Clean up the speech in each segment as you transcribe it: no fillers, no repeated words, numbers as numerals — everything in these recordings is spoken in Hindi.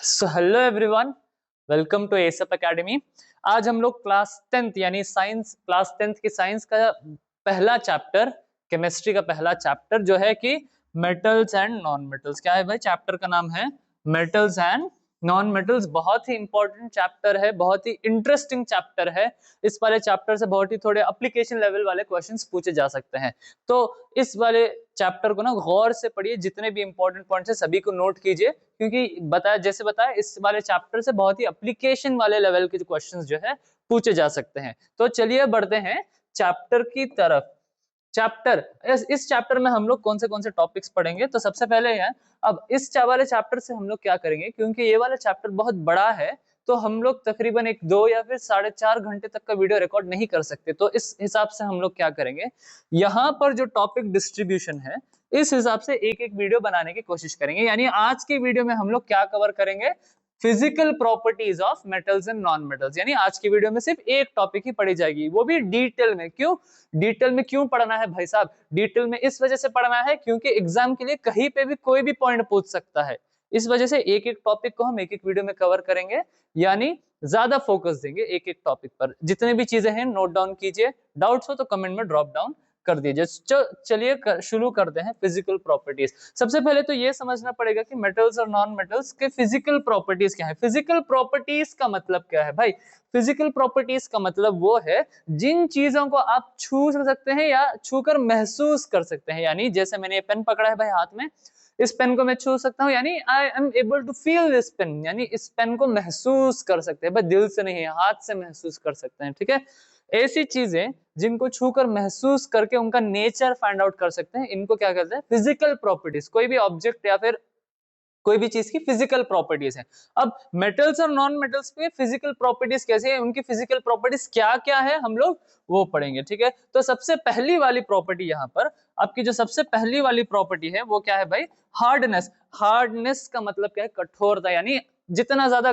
So hello everyone, welcome to एसएप एकेडमी। आज हम लोग क्लास 10th यानी साइंस क्लास 10th की साइंस का पहला चैप्टर, केमिस्ट्री का पहला चैप्टर जो है कि मेटल्स एंड नॉन मेटल्स। क्या है भाई? चैप्टर का नाम है मेटल्स एंड नॉन मेटल्स। बहुत ही इंपॉर्टेंट चैप्टर है, बहुत ही इंटरेस्टिंग चैप्टर है। इस वाले चैप्टर से बहुत ही थोड़े एप्लीकेशन लेवल वाले क्वेश्चंस पूछे जा सकते हैं। तो इस वाले चैप्टर को ना गौर से पढ़िए, जितने भी इंपॉर्टेंट पॉइंट्स है सभी को नोट कीजिए, क्योंकि बताया इस वाले चैप्टर से बहुत ही एप्लीकेशन वाले लेवल के क्वेश्चंस जो है पूछे जा सकते हैं। तो चलिए बढ़ते हैं चैप्टर की तरफ। इस चैप्टर में हम लोग कौन से टॉपिक्स पढ़ेंगे? तो सबसे पहले है, अब इस वाले चैप्टर से हम लोग क्या करेंगे, क्योंकि ये वाला चैप्टर बहुत बड़ा है तो हम लोग तकरीबन 1-2 या फिर 4.5 घंटे तक का वीडियो रिकॉर्ड नहीं कर सकते। तो इस हिसाब से हम लोग क्या करेंगे, यहाँ पर जो टॉपिक डिस्ट्रीब्यूशन है इस हिसाब से एक एक वीडियो बनाने की कोशिश करेंगे। यानी आज की वीडियो में हम लोग क्या कवर करेंगे, physical properties of metals and non metals. यानी आज की वीडियो में सिर्फ एक टॉपिक ही पढ़ी जाएगी, वो भी डिटेल में। डिटेल में क्यों पढ़ना है भाई साहब? डिटेल में इस वजह से पढ़ना है क्योंकि एग्जाम के लिए कहीं पे भी कोई भी पॉइंट पूछ सकता है। इस वजह से एक एक टॉपिक को हम एक एक वीडियो में कवर करेंगे, यानी ज्यादा फोकस देंगे एक एक टॉपिक पर। जितने भी चीजें हैं नोट डाउन कीजिए, डाउट्स हो तो कमेंट में ड्रॉप डाउन कर दीजिए। चलिए शुरू करते हैं फिजिकल प्रॉपर्टीज। सबसे पहले तो ये समझना पड़ेगा कि मेटल्स और नॉन मेटल्स के फिजिकल प्रॉपर्टीज क्या है। फिजिकल प्रॉपर्टीज का मतलब क्या है भाई? फिजिकल प्रॉपर्टीज का मतलब वो है जिन चीजों को आप छू सकते हैं या छूकर महसूस कर सकते हैं। यानी जैसे मैंने ये पेन पकड़ा है भाई हाथ में, इस पेन को मैं छू सकता हूँ, यानी I am able to feel this pen, यानी इस पेन को महसूस कर सकते हैं। भाई दिल से नहीं, हाथ से महसूस कर सकते हैं। ठीक है, ऐसी चीजें जिनको छूकर महसूस करके उनका नेचर फाइंड आउट कर सकते हैं, इनको क्या कहते हैं? Physical properties. कोई भी ऑब्जेक्ट या फिर कोई भी चीज की फिजिकल प्रॉपर्टीज है। अब मेटल्स और नॉन मेटल्स पे फिजिकल प्रॉपर्टीज कैसे है, उनकी फिजिकल प्रॉपर्टीज क्या क्या है, हम लोग वो पढ़ेंगे। ठीक है, तो सबसे पहली वाली प्रॉपर्टी यहाँ पर आपकी जो सबसे पहली वाली प्रॉपर्टी है वो क्या है भाई? हार्डनेस। हार्डनेस का मतलब क्या है? कठोरता। यानी जितना ज्यादा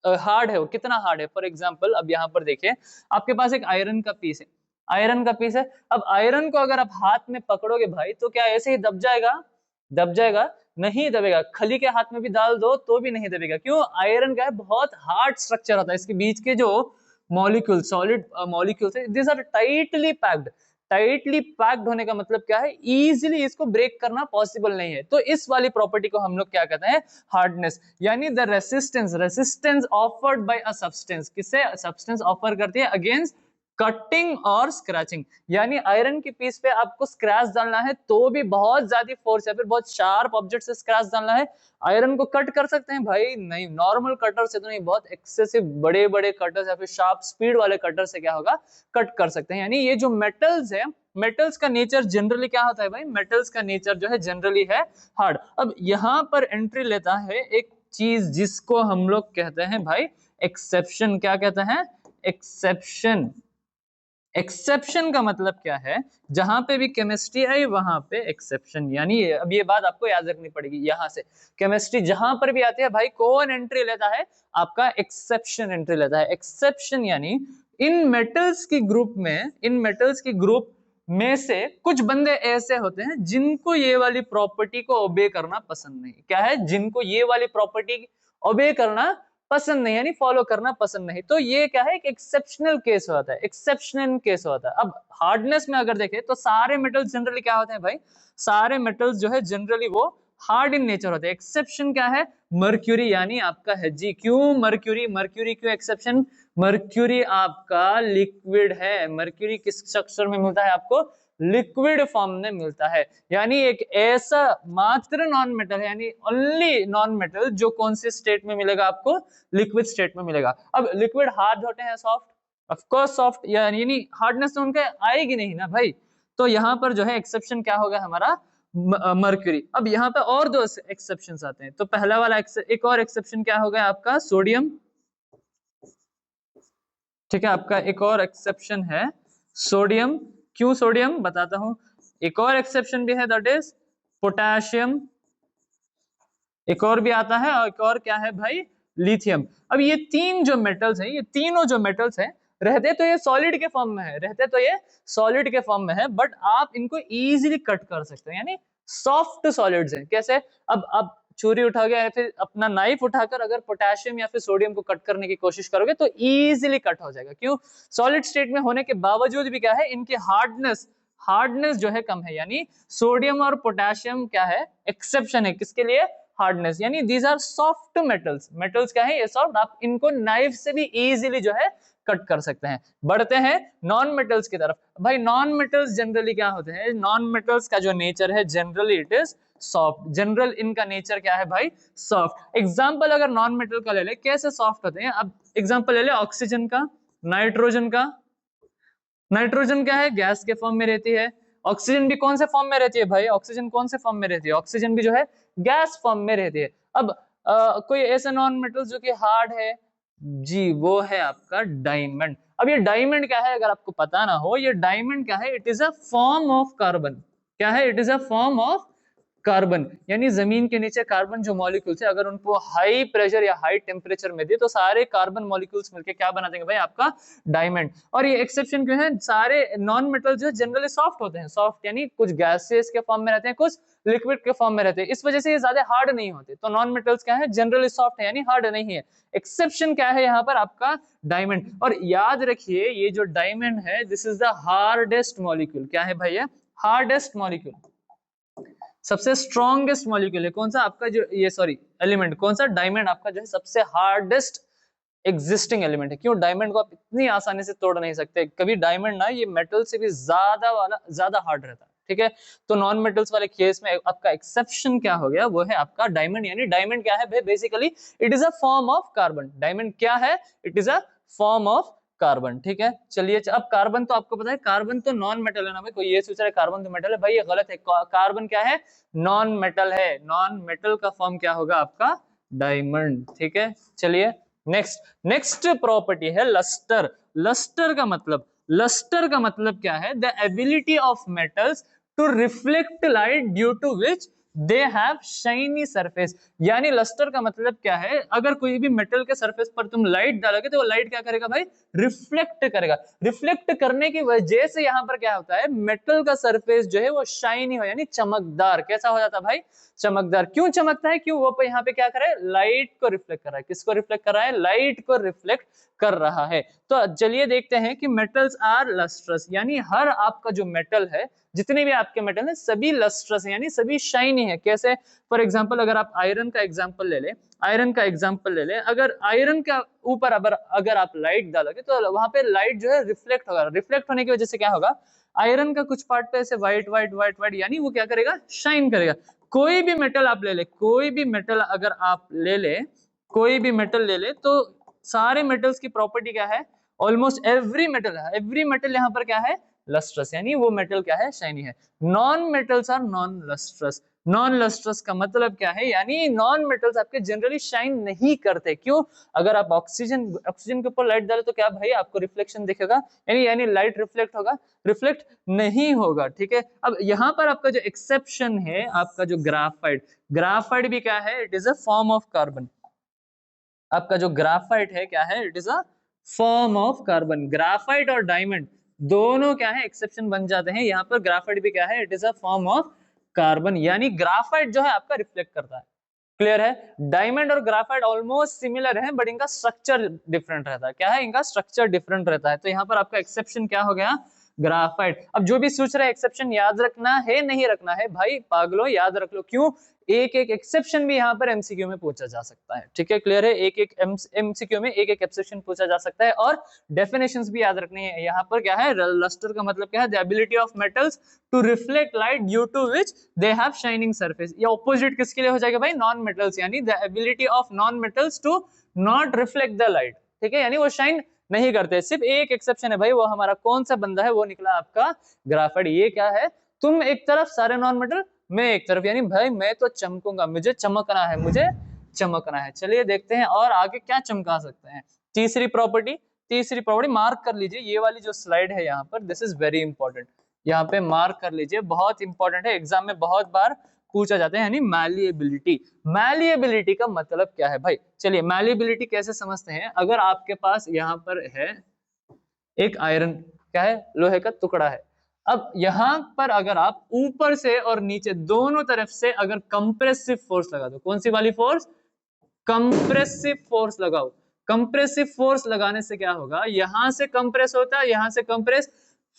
हार्ड है वो, कितना हार्ड है। फॉर एग्जाम्पल अब यहाँ पर देखिए, आपके पास एक आयरन का पीस है, आयरन का पीस है। अब आयरन को अगर आप हाथ में पकड़ोगे भाई तो क्या ऐसे ही दब जाएगा? दब जाएगा? नहीं दबेगा। खली के हाथ में भी डाल दो तो भी नहीं दबेगा। क्यों? आयरन का है बहुत हार्ड स्ट्रक्चर होता है, इसके बीच के जो मॉलिक्यूल, सॉलिड मॉलिक्यूल्स है, this are tightly packed. Tightly packed होने का मतलब क्या है? इजीली इसको ब्रेक करना पॉसिबल नहीं है। तो इस वाली प्रॉपर्टी को हम लोग क्या कहते हैं? हार्डनेस। यानी the resistance, resistance offered by a substance. किससे सब्सटेंस ऑफर करती है? अगेंस्ट कटिंग और स्क्रैचिंग। यानी आयरन की पीस पे आपको स्क्रैच डालना है तो भी बहुत ज्यादा फोर्स या फिर बहुत शार्प ऑब्जेक्ट से स्क्रैच डालना है। आयरन को कट कर सकते हैं भाई? नहीं, नॉर्मल कटर से तो नहीं, बहुत एक्सेसिव बड़े बड़े कटर या फिर शार्प स्पीड वाले कटर से क्या होगा? कट कर सकते हैं। यानी ये जो मेटल्स है, मेटल्स का नेचर जनरली क्या होता है भाई? मेटल्स का नेचर जो है जनरली है हार्ड। अब यहाँ पर एंट्री लेता है एक चीज जिसको हम लोग कहते हैं भाई एक्सेप्शन। क्या कहते हैं? एक्सेप्शन। एक्सेप्शन का मतलब क्या है? जहां पे भी केमिस्ट्री आई वहां पे एक्सेप्शन। यानी अब ये बात आपको याद रखनी पड़ेगी, यहां से केमिस्ट्री जहां पर भी आती है भाई कौन एंट्री लेता है? आपका एक्सेप्शन एंट्री लेता है। एक्सेप्शन यानी इन मेटल्स की ग्रुप में, इन मेटल्स की ग्रुप में से कुछ बंदे ऐसे होते हैं जिनको ये वाली प्रॉपर्टी को ओबे करना पसंद नहीं। क्या है? जिनको ये वाली प्रॉपर्टी ओबे करना पसंद नहीं, यानी फॉलो करना पसंद नहीं। तो ये क्या है? एक एक्सेप्शनल केस होता है, एक्सेप्शनल केस होता है। अब हार्डनेस में अगर देखें तो सारे मेटल्स जनरली क्या होते हैं भाई? सारे मेटल्स जो है जनरली वो हार्ड इन नेचर होते हैं। एक्सेप्शन क्या है? मर्क्यूरी, यानी आपका है जी। क्यों मर्क्यूरी? मर्क्यूरी क्यों एक्सेप्शन? मर्क्यूरी आपका लिक्विड है। मर्क्यूरी किस स्ट्रक्चर में मिलता है आपको? लिक्विड फॉर्म में मिलता है। यानी एक ऐसा मात्र नॉन मेटल है, यानी ओनली नॉन मेटल जो कौन से स्टेट में मिलेगा आपको? लिक्विड स्टेट में मिलेगा। अब लिक्विड हार्ड होते हैं, सॉफ्ट? ऑफ कोर्स सॉफ्ट, यानी हार्डनेस तो उनके आएगी नहीं ना भाई। तो यहाँ पर जो है एक्सेप्शन क्या होगा हमारा? मर्क्यूरी। अब यहाँ पे और दो एक्सेप्शन आते हैं। तो पहला वाला एक और एक्सेप्शन क्या होगा आपका? सोडियम। ठीक है, आपका एक और एक्सेप्शन है सोडियम। क्यों सोडियम? बताता हूं। एक और एक्सेप्शन भी है, दैट इज पोटेशियम। एक और भी आता है, और एक और क्या है भाई? लिथियम। अब ये तीन जो मेटल्स हैं, ये तीनों जो मेटल्स हैं, रहते तो ये सॉलिड के फॉर्म में है, रहते तो ये सॉलिड के फॉर्म में है, बट आप इनको इजीली कट कर सकते हैं, यानी सॉफ्ट सॉलिड्स हैं। कैसे? अब छुरी उठाओगे या फिर अपना नाइफ उठाकर अगर पोटेशियम या फिर सोडियम को कट करने की कोशिश करोगे तो इजीली कट हो जाएगा। क्यों? सॉलिड स्टेट में होने के बावजूद भी क्या है, इनकी हार्डनेस जो है कम है, यानी सोडियम और पोटेशियम क्या है, एक्सेप्शन है किसके लिए, हार्डनेस, यानी these are soft metals. Metals क्या है, ये सॉफ्ट, आप इनको नाइफ से भी इजीली जो है कट कर सकते हैं। बढ़ते हैं नॉन मेटल्स की तरफ। भाई नॉन मेटल्स जनरली क्या होते हैं, नॉन मेटल्स का जो नेचर है generally it is soft. General इनका नेचर क्या है भाई, सॉफ्ट। एग्जांपल अगर नॉन मेटल का ले ले, कैसे सॉफ्ट होते हैं, अब एग्जांपल ले ले ऑक्सीजन का, नाइट्रोजन का। नाइट्रोजन क्या है, गैस के फॉर्म में रहती है। ऑक्सीजन भी कौन से फॉर्म में रहती है भाई, ऑक्सीजन कौन से फॉर्म में रहती है, ऑक्सीजन भी जो है गैस फॉर्म में रहती है। अब कोई ऐसा नॉन मेटल जो कि हार्ड है, जी वो है आपका डायमंड। अब ये डायमंड क्या है, अगर आपको पता ना हो, ये डायमंड क्या है, it is a form of carbon. क्या है, it is a form of carbon, यानी जमीन के नीचे कार्बन जो मॉलिक्यूल्स है, अगर उनको हाई प्रेशर या हाई टेम्परेचर में दे तो सारे कार्बन मॉलिक्यूल्स मिलके क्या बना देंगे भाई, आपका डायमंड। और ये एक्सेप्शन क्यों है, सारे नॉन मेटल जो जनरली सॉफ्ट होते हैं, सॉफ्ट यानी कुछ गैसेस के फॉर्म में रहते हैं, कुछ लिक्विड के फॉर्म में रहते हैं, इस वजह से ये ज्यादा हार्ड नहीं होते। तो नॉन मेटल्स क्या है, जनरली सॉफ्ट है यानी हार्ड नहीं है। एक्सेप्शन क्या है यहाँ पर, आपका डायमंड। और याद रखिए ये जो डायमंड है, this is the hardest molecule. क्या है भैया, हार्डेस्ट मॉलिक्यूल, सबसे स्ट्रॉन्गेस्ट मॉलिक्यूल है। कौन सा आपका जो ये सॉरी एलिमेंट, कौन सा, डायमंड आपका जो है सबसे हार्डेस्ट एग्जिस्टिंग एलिमेंट है। क्यों, डायमंड को आप इतनी आसानी से तोड़ नहीं सकते कभी। डायमंड ना ये मेटल से भी ज्यादा हार्ड रहता है, ठीक है। तो नॉन मेटल्स वाले केस में आपका एक्सेप्शन क्या हो गया, वो है आपका डायमंड। यानी डायमंड क्या है, basically it is a form of carbon. Diamond क्या है, it is a form of carbon, ठीक है। चलिए अब कार्बन तो आपको पता है, कार्बन तो नॉन मेटल है ना भाई। कोई ये सोच रहा है कार्बन तो मेटल है, भाई ये गलत है। कार्बन क्या है, नॉन मेटल है। नॉन मेटल का फॉर्म क्या होगा आपका, डायमंड, ठीक है। चलिए नेक्स्ट प्रॉपर्टी है लस्टर। लस्टर का मतलब क्या है, the ability of metals to reflect light due to which they have shiny surface. यानी लस्टर का मतलब क्या है, अगर कोई भी मेटल के सरफेस पर तुम लाइट डालोगे तो वो लाइट क्या करेगा भाई, रिफ्लेक्ट करेगा। रिफ्लेक्ट करने की वजह से यहाँ पर क्या होता है, मेटल का सरफेस जो है वो शाइनी हो, यानी चमकदार। कैसा हो जाता है भाई, चमकदार। क्यों चमकता है, क्यों, वो यहाँ पे क्या कर रहा है, लाइट को रिफ्लेक्ट कर रहा है। किसको रिफ्लेक्ट कर रहा है, लाइट को रिफ्लेक्ट कर रहा है। तो चलिए देखते हैं कि मेटल्स आर लस्ट्रस, यानी हर आपका जो मेटल है, जितने भी आपके मेटल हैं सभी लस्ट्रस है, यानी सभी शाइनी है। कैसे, फॉर एग्जांपल अगर आप आयरन का एग्जांपल ले ले, अगर आयरन का ऊपर अगर आप लाइट डालोगे तो वहां पे लाइट जो है रिफ्लेक्ट होगा। रिफ्लेक्ट होने की वजह से क्या होगा, आयरन का कुछ पार्ट पे ऐसे व्हाइट यानी वो क्या करेगा, शाइन करेगा। कोई भी मेटल आप ले ले, कोई भी मेटल ले ले तो सारे मेटल्स की प्रॉपर्टी क्या है, ऑलमोस्ट एवरी मेटल यहाँ पर क्या है, लस्ट्रस, यानी वो मेटल क्या है, शाइनी है। Non metals are non lustrous. Non lustrous का मतलब क्या है, यानी नॉन मेटल्स आपके जनरली शाइन नहीं करते। क्यों, अगर आप ऑक्सीजन के ऊपर लाइट डाले तो क्या भाई आपको रिफ्लेक्शन दिखेगा, यानी लाइट रिफ्लेक्ट होगा, रिफ्लेक्ट नहीं होगा, ठीक है। अब यहाँ पर आपका जो एक्सेप्शन है, आपका जो ग्राफाइट भी क्या है, it is a form of carbon. आपका जो ग्राफाइट है क्या है, it is a form of carbon. Graphite और डायमंड दोनों क्या है, एक्सेप्शन बन जाते हैं। यहाँ पर ग्राफाइट भी क्या है, it is a form of carbon, यानी ग्राफाइट जो है आपका रिफ्लेक्ट करता है। क्लियर है, डायमंड और ग्राफाइट ऑलमोस्ट सिमिलर है, बट इनका स्ट्रक्चर डिफरेंट रहता है। क्या है, इनका स्ट्रक्चर डिफरेंट रहता है। तो यहाँ पर आपका एक्सेप्शन क्या हो गया, ग्राफाइट। अब जो भी सोच रहा है एक्सेप्शन याद रखना है नहीं रखना है, भाई पागलो याद रख लो। क्यों, एक एक्सेप्शन भी यहाँ पर एमसीक्यू में पूछा जा सकता है, ठीक है। क्लियर है, एक एमसीक्यू में एक एक्सेप्शन पूछा जा सकता है। और डेफिनेशंस भी याद रखनी है। यहाँ पर क्या है, लस्टर का मतलब क्या है, the ability of metals to reflect light due to which they have shining surface. ये ऑपोजिट किसके लिए हो जाएगा भाई, नॉन मेटल्स, यानी the ability of non metals to not reflect the light, ठीक है, यानी वो शाइन नहीं करते। सिर्फ एक एक्सेप्शन है भाई, वो हमारा कौन सा बंदा है, वो निकला आपका ग्राफाइट। ये क्या है, तुम एक तरफ सारे नॉन मेटल, मैं एक तरफ, यानी भाई मैं तो चमकूंगा, मुझे चमकना है। चलिए देखते हैं और आगे क्या चमका सकते हैं। तीसरी प्रॉपर्टी मार्क कर लीजिए, ये वाली जो स्लाइड है यहाँ पर, दिस इज वेरी इंपॉर्टेंट। यहाँ पे मार्क कर लीजिए, बहुत इंपॉर्टेंट है, एग्जाम में बहुत बार पूछा जाता है, यानी मैलिएबिलिटी का मतलब क्या है भाई। चलिए मैलिएबिलिटी कैसे समझते हैं, अगर आपके पास यहाँ पर है एक आयरन, क्या है, लोहे का टुकड़ा है। अब यहाँ पर अगर आप ऊपर से और नीचे दोनों तरफ से अगर कंप्रेसिव फोर्स लगा दो, कौन सी वाली फोर्स, कंप्रेसिव फोर्स लगाओ। कंप्रेसिव फोर्स लगाने से क्या होगा, यहां से कंप्रेस होता है, यहां से कंप्रेस,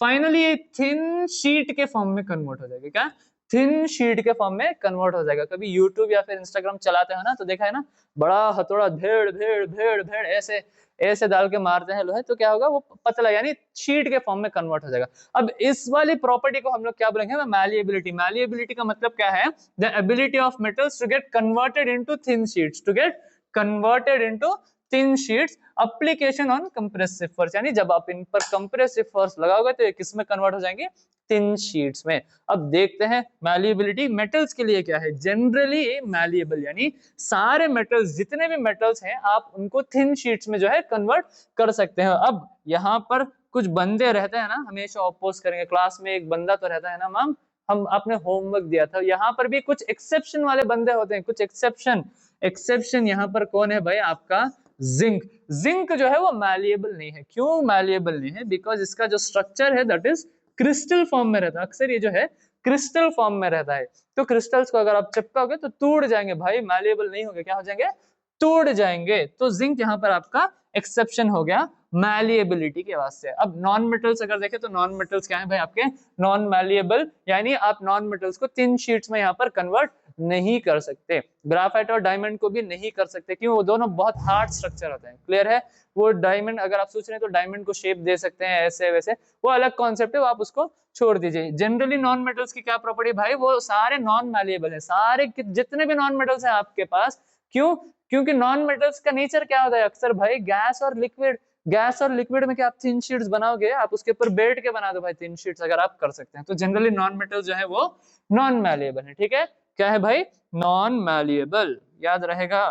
फाइनली ये थिन शीट के फॉर्म में कन्वर्ट हो जाएगा। क्या, थिन शीट के फॉर्म में कन्वर्ट हो जाएगा। कभी यूट्यूब या फिर इंस्टाग्राम चलाते हो ना, तो देखा है ना, बड़ा हथौड़ा भेड़ भेड़ भेड़ भेड़ ऐसे ऐसे डाल के मारते हैं लोहे, तो क्या होगा, वो पतला यानी शीट के फॉर्म में कन्वर्ट हो जाएगा। अब इस वाली प्रॉपर्टी को हम लोग क्या बोलेंगे, मैलिएबिलिटी। मैलिएबिलिटी का मतलब क्या है, the ability of metals to get converted into thin sheets, to get converted into thin sheets, application on compressive force, यानी जब आप इन पर कंप्रेसिव फोर्स लगाओगे तो ये किस में कन्वर्ट हो जाएंगे, थिन शीट्स में। अब देखते हैं मैलिएबिलिटी मेटल्स के लिए क्या है। जनरली मैलिएबल यानी सारे मेटल्स, जितने भी मेटल्स हैं, आप उनको थिन शीट्स में जो है कन्वर्ट कर सकते हैं। अब यहाँ पर कुछ बंदे रहते हैं ना, हमेशा अपोज करेंगे, क्लास में एक बंदा तो रहता है ना मैम, हम आपने होमवर्क दिया था, यहाँ पर भी कुछ एक्सेप्शन वाले बंदे होते हैं, कुछ एक्सेप्शन यहाँ पर कौन है भाई, आपका जिंक। जिंक जो है वो मैलिएबल नहीं है। क्यों मैलिएबल नहीं है, बिकॉज इसका जो स्ट्रक्चर है दैट इज क्रिस्टल फॉर्म में रहता है। अक्सर ये जो है क्रिस्टल फॉर्म में रहता है, तो क्रिस्टल्स को अगर आप चिपकाओगे तो टूट जाएंगे भाई, मैलिएबल नहीं होंगे, क्या हो जाएंगे, टूट जाएंगे। तो जिंक यहाँ पर आपका एक्सेप्शन हो गया मैलिएबिलिटी के वास्ते। अब नॉन मेटल्स अगर देखें तो नॉन मेटल्स क्या है भाई आपके, नॉन मैलिएबल, यानी आप नॉन मेटल्स को थिन शीट्स में यहाँ पर कन्वर्ट नहीं कर सकते। ग्राफाइट और डायमंड को भी नहीं कर सकते, क्यों, वो दोनों बहुत हार्ड स्ट्रक्चर होते हैं। क्लियर है, वो डायमंड अगर आप सोच रहे हैं तो डायमंड को शेप दे सकते हैं ऐसे वैसे, वो अलग कॉन्सेप्ट है, वो आप उसको छोड़ दीजिए। जनरली नॉन मेटल्स की क्या प्रॉपर्टी भाई, वो सारे नॉन मैलिएबल है, सारे जितने भी नॉन मेटल्स हैं आपके पास। क्यों, क्योंकि नॉन मेटल्स का नेचर क्या होता है, अक्सर भाई गैस और लिक्विड, गैस और लिक्विड में क्या आप थिन शीट्स बनाओगे, आप उसके ऊपर बैठ के बना दो भाई थिन शीट्स, अगर आप कर सकते हैं। तो जनरली नॉन मेटल जो है वो नॉन मैलिएबल है। ठीक है, क्या है भाई, नॉन मैलिएबल, याद रहेगा।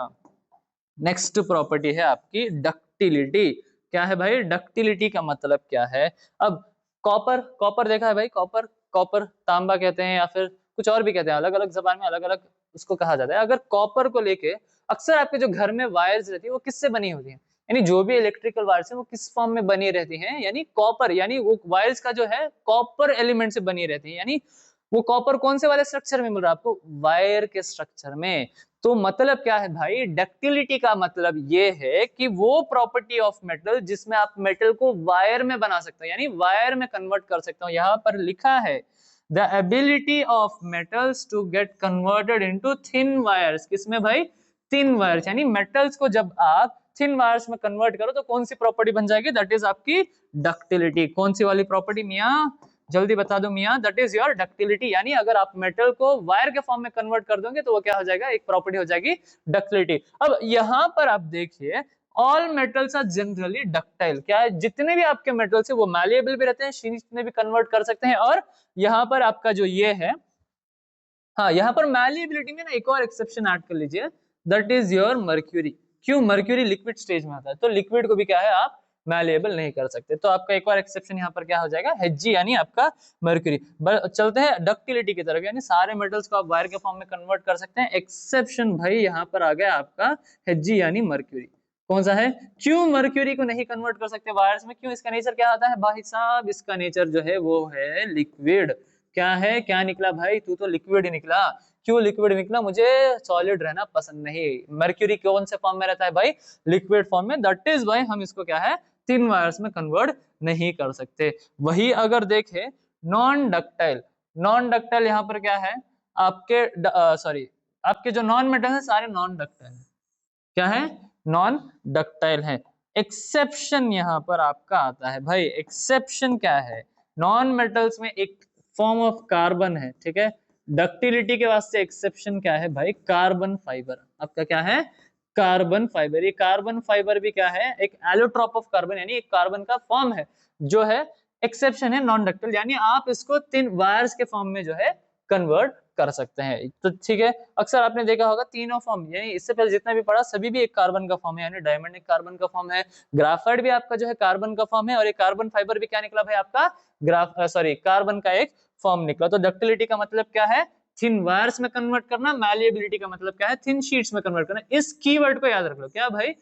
नेक्स्ट प्रॉपर्टी है आपकी डक्टिलिटी। क्या है भाई, डक्टिलिटी का मतलब क्या है। अब कॉपर, कॉपर देखा है भाई, कॉपर, कॉपर तांबा कहते हैं या फिर कुछ और भी कहते हैं, अलग अलग जबान में अलग अलग उसको कहा जाता है। अगर कॉपर को लेके अक्सर आपके जो घर में वायर्स रहती है वो किससे बनी होती है, यानी जो भी इलेक्ट्रिकल वायर्स है वो किस फॉर्म में बनी रहती हैं, यानी कॉपर, यानी वो वायर्स का जो है कॉपर एलिमेंट से बनी रहती है। यानी वो कॉपर कौन से वाले स्ट्रक्चर में मिल रहा है आपको, वायर के स्ट्रक्चर में। तो मतलब क्या है भाई, डक्टिलिटी का मतलब ये है कि वो प्रॉपर्टी ऑफ मेटल जिसमें आप मेटल को वायर में बना सकते हो, यानी वायर में कन्वर्ट कर सकते हो। यहाँ पर लिखा है the ability of metals to get converted into thin wires, किसमें भाई, थिन वायर्स, यानी मेटल्स को जब आप थिन वायर्स में कन्वर्ट करो तो कौन सी प्रॉपर्टी बन जाएगी, दैट इज आपकी डक्टिलिटी। कौन सी वाली प्रॉपर्टी मियां, जल्दी बता दो मियां, दैट इज योर डक्टिलिटी। यानी अगर आप मेटल को वायर के फॉर्म में कन्वर्ट कर दोगे तो वो क्या हो जाएगा, एक प्रॉपर्टी हो जाएगी डक्टिलिटी। अब यहां पर आप देखिए, all metals are generally ductile. क्या है, जितने भी आपके मेटल्स है वो मैलिएबल भी रहते हैं, शीट्स में भी कन्वर्ट कर सकते हैं। और यहाँ पर आपका जो ये है, हाँ यहाँ पर मैलिएबिलिटी में ना एक और एक्सेप्शन ऐड कर लीजिए, दैट इज योर मर्क्यूरी। क्यों, मर्क्यूरी लिक्विड स्टेज में आता है, तो लिक्विड को भी क्या है आप मैलिएबल नहीं कर सकते। तो आपका एक और एक्सेप्शन यहाँ पर क्या हो जाएगा, Hg, यानी आपका मर्क्यूरी। चलते हैं डक्टिलिटी की तरफ, यानी सारे मेटल्स को आप वायर के फॉर्म में कन्वर्ट कर सकते हैं। एक्सेप्शन भाई यहाँ पर आ गया आपका Hg यानी मर्क्यूरी। कौन सा है, क्यों मर्क्यूरी को नहीं कन्वर्ट कर सकते वायर्स में, क्यों, इसका नेचर क्या आता है भाई साहब, इसका नेचर जो है वो है लिक्विड। क्या है, क्या निकला भाई, तू तो लिक्विड ही निकला। क्यों लिक्विड निकला, मुझे सॉलिड रहना पसंद नहीं। मर्क्यूरी कौन से फॉर्म में रहता है भाई, लिक्विड फॉर्म में, दैट इज भाई हम इसको क्या है, थिन वायर्स में कन्वर्ट नहीं कर सकते। वही अगर देखे नॉन डक्टाइल, नॉन डक्टाइल यहाँ पर क्या है आपके, सॉरी आपके जो नॉन मेटल है सारे नॉन डक्टाइल है। क्या है, नॉन डक्टाइल है। एक्सेप्शन यहाँ पर आपका आता है भाई, एक्सेप्शन क्या है, नॉन मेटल्स में एक फॉर्म ऑफ कार्बन है, ठीक है। डक्टिलिटी के वास्ते एक्सेप्शन क्या है भाई, कार्बन फाइबर। आपका क्या है, कार्बन फाइबर। ये कार्बन फाइबर भी क्या है, एक एलोट्रॉप ऑफ कार्बन, यानी एक कार्बन का फॉर्म है, जो है एक्सेप्शन है नॉन डक्टाइल, यानी आप इसको तीन वायर्स के फॉर्म में जो है कन्वर्ट कर सकते हैं। तो ठीक है, अक्सर आपने देखा होगा तीनों फॉर्म, यानी इससे पहले जितना भी पढ़ा सभी भी एक कार्बन का फॉर्म है, यानी डायमंड एक कार्बन का फॉर्म है, ग्राफाइट भी आपका जो है कार्बन का फॉर्म है, और एक कार्बन फाइबर भी क्या निकला भाई आपका, कार्बन का एक फॉर्म निकला। तो डक्टिलिटी का मतलब क्या है, थिन वायर्स में कन्वर्ट करना। मैलिएबिलिटी का मतलब क्या है, थिन शीट्स में कन्वर्ट करना। इस कीवर्ड को याद रख लो, क्या भाई,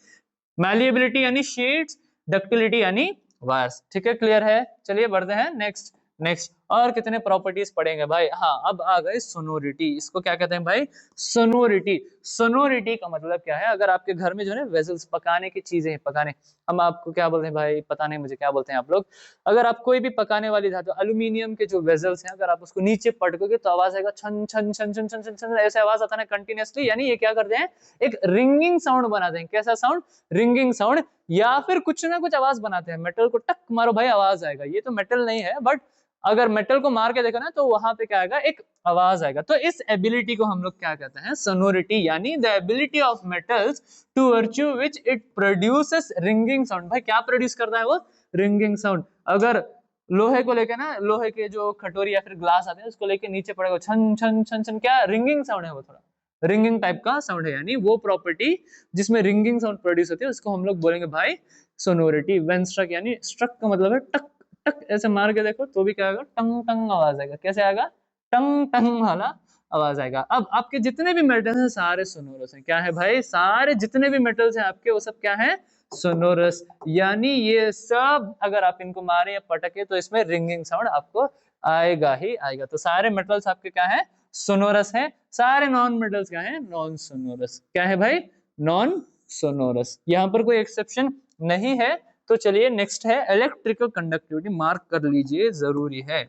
मैलिएबिलिटी यानी शीट्स, डक्टिलिटी यानी वायर्स। ठीक है, क्लियर है। चलिए बढ़ते हैं नेक्स्ट। और कितने प्रॉपर्टीज पढ़ेंगे भाई। हाँ, अब आ गए सोनोरिटी। इसको क्या कहते हैं भाई? सोनोरिटी। सोनोरिटी का मतलब क्या है? अगर आपके घर में जो है वेसल्स, पकाने की चीजें हैं, पकाने, हम आपको क्या बोलते हैं भाई? पता नहीं मुझे क्या बोलते हैं आप लोग। अगर आप कोई भी पकाने वाली धातु, एल्यूमिनियम के जो वेसल्स हैं, अगर आप उसको नीचे पटकोगे तो आवाज आएगा छन छन छन छन छन छन छन, ऐसे आवाज आता है कंटिन्यूअसली। यानी ये क्या करते हैं? एक रिंगिंग साउंड बनाते हैं। कैसा साउंड? Ringing sound. या फिर कुछ ना कुछ आवाज बनाते हैं। मेटल को टक मारो भाई, आवाज आएगा। ये तो मेटल नहीं है, बट अगर मेटल को मार के देखो ना तो वहां पे क्या आएगा? एक आवाज आएगा। तो इस एबिलिटी को हम लोग क्या कहते हैं? सोनोरिटी। यानी the ability of metals to virtue which it produces ringing sound. भाई क्या प्रोड्यूस करता है वो? Ringing sound. अगर लोहे को लेके ना, लोहे के जो खटोरी या फिर ग्लास आते हैं उसको लेके नीचे पड़ेगा, छन छन छन छन, क्या रिंगिंग साउंड है वो, थोड़ा रिंगिंग टाइप का साउंड है। यानी वो प्रॉपर्टी जिसमें रिंगिंग साउंड प्रोड्यूस होती है उसको हम लोग बोलेंगे भाई सोनोरिटी। व्हेन स्ट्रक, यानी स्ट्रक का मतलब है टक टक, ऐसे मार के देखो तो भी क्या आएगा? टंग टंग आवाज आएगा। कैसे आएगा? टंग टंग वाला आवाज आएगा। अब आपके जितने भी मेटल्स हैं सारे सोनोरस हैं। क्या है भाई? सारे जितने भी मेटल्स हैं आपके वो सब क्या है? सोनोरस। यानी ये सब अगर आप इनको मारे या पटके तो इसमें रिंगिंग साउंड आपको आएगा ही आएगा। तो सारे मेटल्स आपके क्या है? सोनोरस है। सारे नॉन मेटल्स क्या है? Non sonorous. क्या है भाई? Non sonorous. यहाँ पर कोई एक्सेप्शन नहीं है। तो चलिए नेक्स्ट है इलेक्ट्रिकल कंडक्टिविटी। मार्क कर लीजिए, जरूरी है।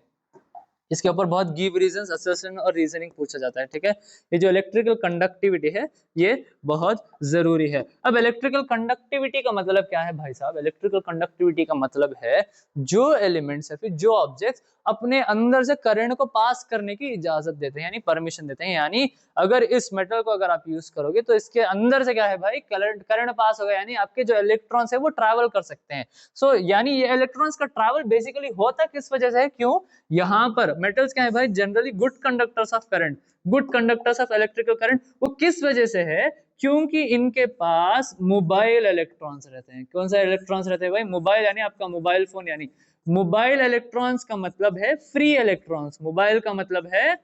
इसके ऊपर बहुत गिव रीजंस, असर्शन और रीजनिंग पूछा जाता है। ठीक है, ये जो इलेक्ट्रिकल कंडक्टिविटी है ये बहुत जरूरी है। अब इलेक्ट्रिकल कंडक्टिविटी का मतलब क्या है भाई साहब? इलेक्ट्रिकल कंडक्टिविटी का मतलब है जो एलिमेंट्स है, फिर जो ऑब्जेक्ट्स अपने अंदर से करंट को पास करने की इजाजत देते हैं, यानी परमिशन देते हैं। यानी अगर इस मेटल को अगर आप यूज करोगे तो इसके अंदर से क्या है भाई? करंट पास होगा। यानी आपके जो इलेक्ट्रॉन्स है वो ट्रैवल कर सकते हैं। सो यानी ये इलेक्ट्रॉन्स का ट्रैवल बेसिकली होता किस वजह से है? क्यों? यहाँ पर मेटल्स क्या है भाई? Generally good conductors of current, good conductors of electrical current. वो किस वजह से है? क्योंकि इनके पास मोबाइल इलेक्ट्रॉन्स रहते हैं। कौन सा इलेक्ट्रॉन्स रहते हैं भाई? मोबाइल। यानी आपका मोबाइल फोन, यानी मोबाइल इलेक्ट्रॉन्स का मतलब है फ्री इलेक्ट्रॉन्स। मोबाइल का मतलब है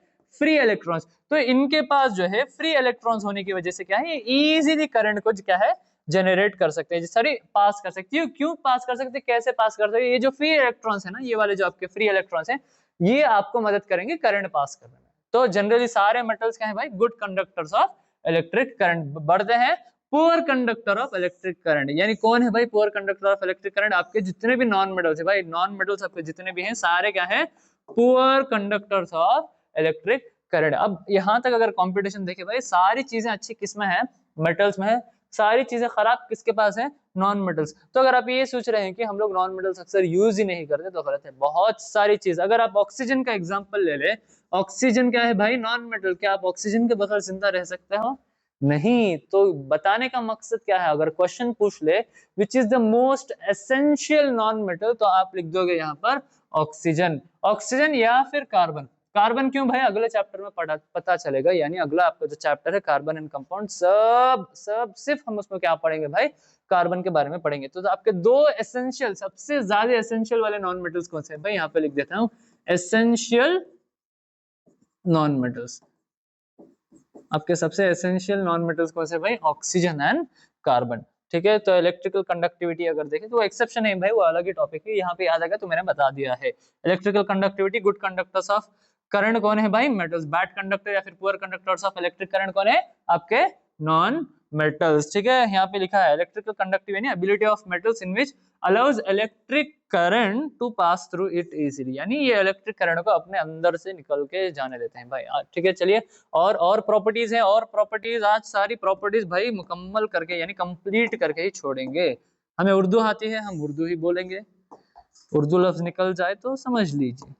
फ्री इलेक्ट्रॉन्स। तो इनके पास जो है फ्री इलेक्ट्रॉन्स होने की वजह से क्या है? इजीली करंट को क्या है? जनरेट कर सकते हैं। सॉरी, पास कर सकती है। क्यों पास कर सकते हैं? कैसे पास कर सकते हैं? ये जो फ्री इलेक्ट्रॉन्स है ना, ये वाले जो आपके फ्री इलेक्ट्रॉन्स हैं, ये आपको मदद करेंगे करंट पास करने में। तो जनरली सारे मेटल्स क्या है भाई? Good conductors of electric current. बढ़ते हैं poor conductor of electric current. यानी कौन है भाई poor conductor of electric current? आपके जितने भी नॉन मेटल्स है भाई, नॉन मेटल्स आपके जितने भी हैं सारे क्या है? Poor conductors of electric current. अब यहां तक अगर कंपटीशन देखे भाई, सारी चीजें अच्छी किसमें है? मेटल्स में है। सारी चीजें खराब किसके पास है? Non metals. तो अगर आप ये सोच रहे हैं कि हम लोग नॉन मेटल्स अक्सर यूज ही नहीं करते, तो गलत है। बहुत सारी चीज, अगर आप ऑक्सीजन का एग्जांपल ले ले, ऑक्सीजन क्या है भाई? Non metal. क्या आप ऑक्सीजन के बगैर जिंदा रह सकते हो? नहीं। तो बताने का मकसद क्या है? अगर क्वेश्चन पूछ ले which is the most essential non metal, तो आप लिख दोगे यहाँ पर ऑक्सीजन। ऑक्सीजन या फिर कार्बन। कार्बन क्यों भाई? अगले चैप्टर में पता चलेगा। यानी अगला आपका जो चैप्टर है कार्बन एंड कंपाउंड, सब सब सिर्फ हम उसमें क्या पढ़ेंगे भाई? कार्बन के बारे में पढ़ेंगे। तो आपके दो एसेंशियल, सबसे ज्यादा एसेंशियल वाले नॉन मेटल्स कौन से हैं भाई? यहाँ पे लिख देता हूँ एसेंशियल नॉन मेटल्स। आपके सबसे एसेंशियल नॉन मेटल्स कौन से भाई? Oxygen and carbon. ठीक है, तो इलेक्ट्रिकल कंडक्टिविटी अगर देखें तो एक्सेप्शन है भाई, वो अलग ही टॉपिक है। यहाँ पे याद आएगा तो मैंने बता दिया है। Electrical conductivity, good conductors of current कौन है भाई? मेटल्स। बैड कंडक्टर या फिर poor conductors of electric current कौन है? आपके नॉन मेटल्स। ठीक है, यहाँ पे लिखा है electrical conductivity ability of metals in which allows electric current to pass through it easily. यानी ये इलेक्ट्रिक करंट को अपने अंदर से निकल के जाने देते हैं भाई। ठीक है, चलिए और प्रॉपर्टीज हैं, और प्रॉपर्टीज आज सारी प्रॉपर्टीज भाई मुकम्मल करके यानी कंप्लीट करके ही छोड़ेंगे। हमें उर्दू आती है, हम उर्दू ही बोलेंगे। उर्दू लफ्ज निकल जाए तो समझ लीजिए।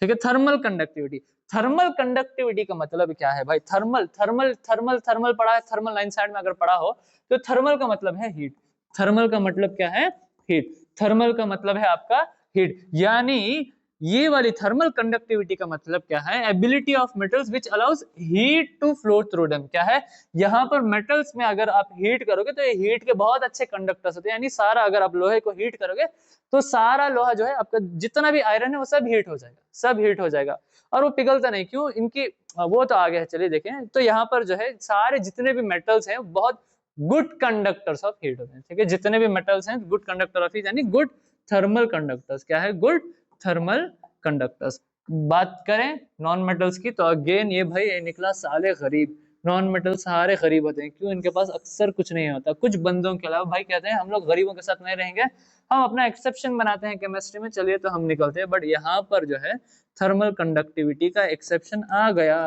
ठीक है, थर्मल कंडक्टिविटी। थर्मल कंडक्टिविटी का मतलब क्या है भाई? थर्मल थर्मल थर्मल थर्मल पढ़ा है, थर्मल लाइन साइड में अगर पढ़ा हो तो थर्मल का मतलब है हीट। थर्मल का मतलब क्या है? हीट। थर्मल का मतलब है आपका हीट। यानी ये वाली थर्मल कंडक्टिविटी का मतलब क्या है? Ability of metals which allows heat to flow through them. क्या है? यहाँ पर मेटल्स में अगर आप हीट करोगे तो ये हीट के बहुत अच्छे कंडक्टर्स होते हैं। यानी सारा, अगर आप लोहे को हीट करोगे तो सारा लोहा जो है आपका, जितना भी आयरन है वो सब हीट हो जाएगा, सब हीट हो जाएगा। और वो पिघलता नहीं। क्यों? इनकी वो तो आगे है, चलिए देखें। तो यहाँ पर जो है सारे जितने भी मेटल्स हैं बहुत गुड कंडक्टर्स ऑफ हीट होते हैं। ठीक है, जितने भी मेटल्स हैं गुड कंडक्टर ऑफ हीट, यानी गुड थर्मल कंडक्टर्स। क्या है? Good thermal conductors. बात करें नॉन मेटल्स की, तो अगेन ये भाई ये निकला साले गरीब। नॉन मेटल सारे गरीब होते हैं, क्यों? इनके पास अक्सर कुछ नहीं होता, कुछ बंदों के अलावा। भाई कहते हैं हम लोग गरीबों के साथ नहीं रहेंगे, हम अपना एक्सेप्शन बनाते हैं केमिस्ट्री में, चलिए तो हम निकलते हैं। बट यहाँ पर जो है थर्मल कंडक्टिविटी का एक्सेप्शन आ गया।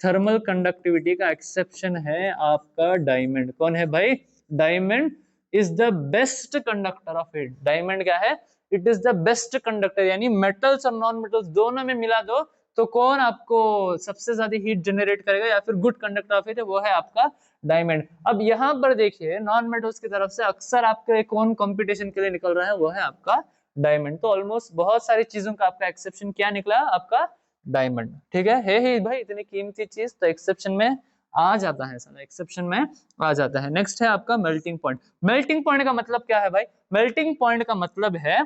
थर्मल कंडक्टिविटी का एक्सेप्शन है आपका डायमंड। कौन है भाई? Diamond is the best conductor of heat. Diamond क्या है? It is the best conductor, यानी मेटल्स और नॉन मेटल्स दोनों में मिला दो तो कौन आपको सबसे ज्यादा हीट जनरेट करेगा या फिर गुड कंडक्टर ऑफ हीट है, वो है आपका डायमंड। अब यहाँ पर देखिए नॉन मेटल्स की तरफ से अक्सर आपके कौन कंपटीशन के लिए निकल रहा है, वो है आपका डायमंड। तो ऑलमोस्ट बहुत सारी चीजों का आपका एक्सेप्शन क्या निकला? आपका डायमंड। ठीक है ही भाई इतनी कीमती चीज तो एक्सेप्शन में आ जाता है, साला एक्सेप्शन में आ जाता है। नेक्स्ट है आपका मेल्टिंग पॉइंट। मेल्टिंग पॉइंट का मतलब क्या है भाई? मेल्टिंग पॉइंट का मतलब है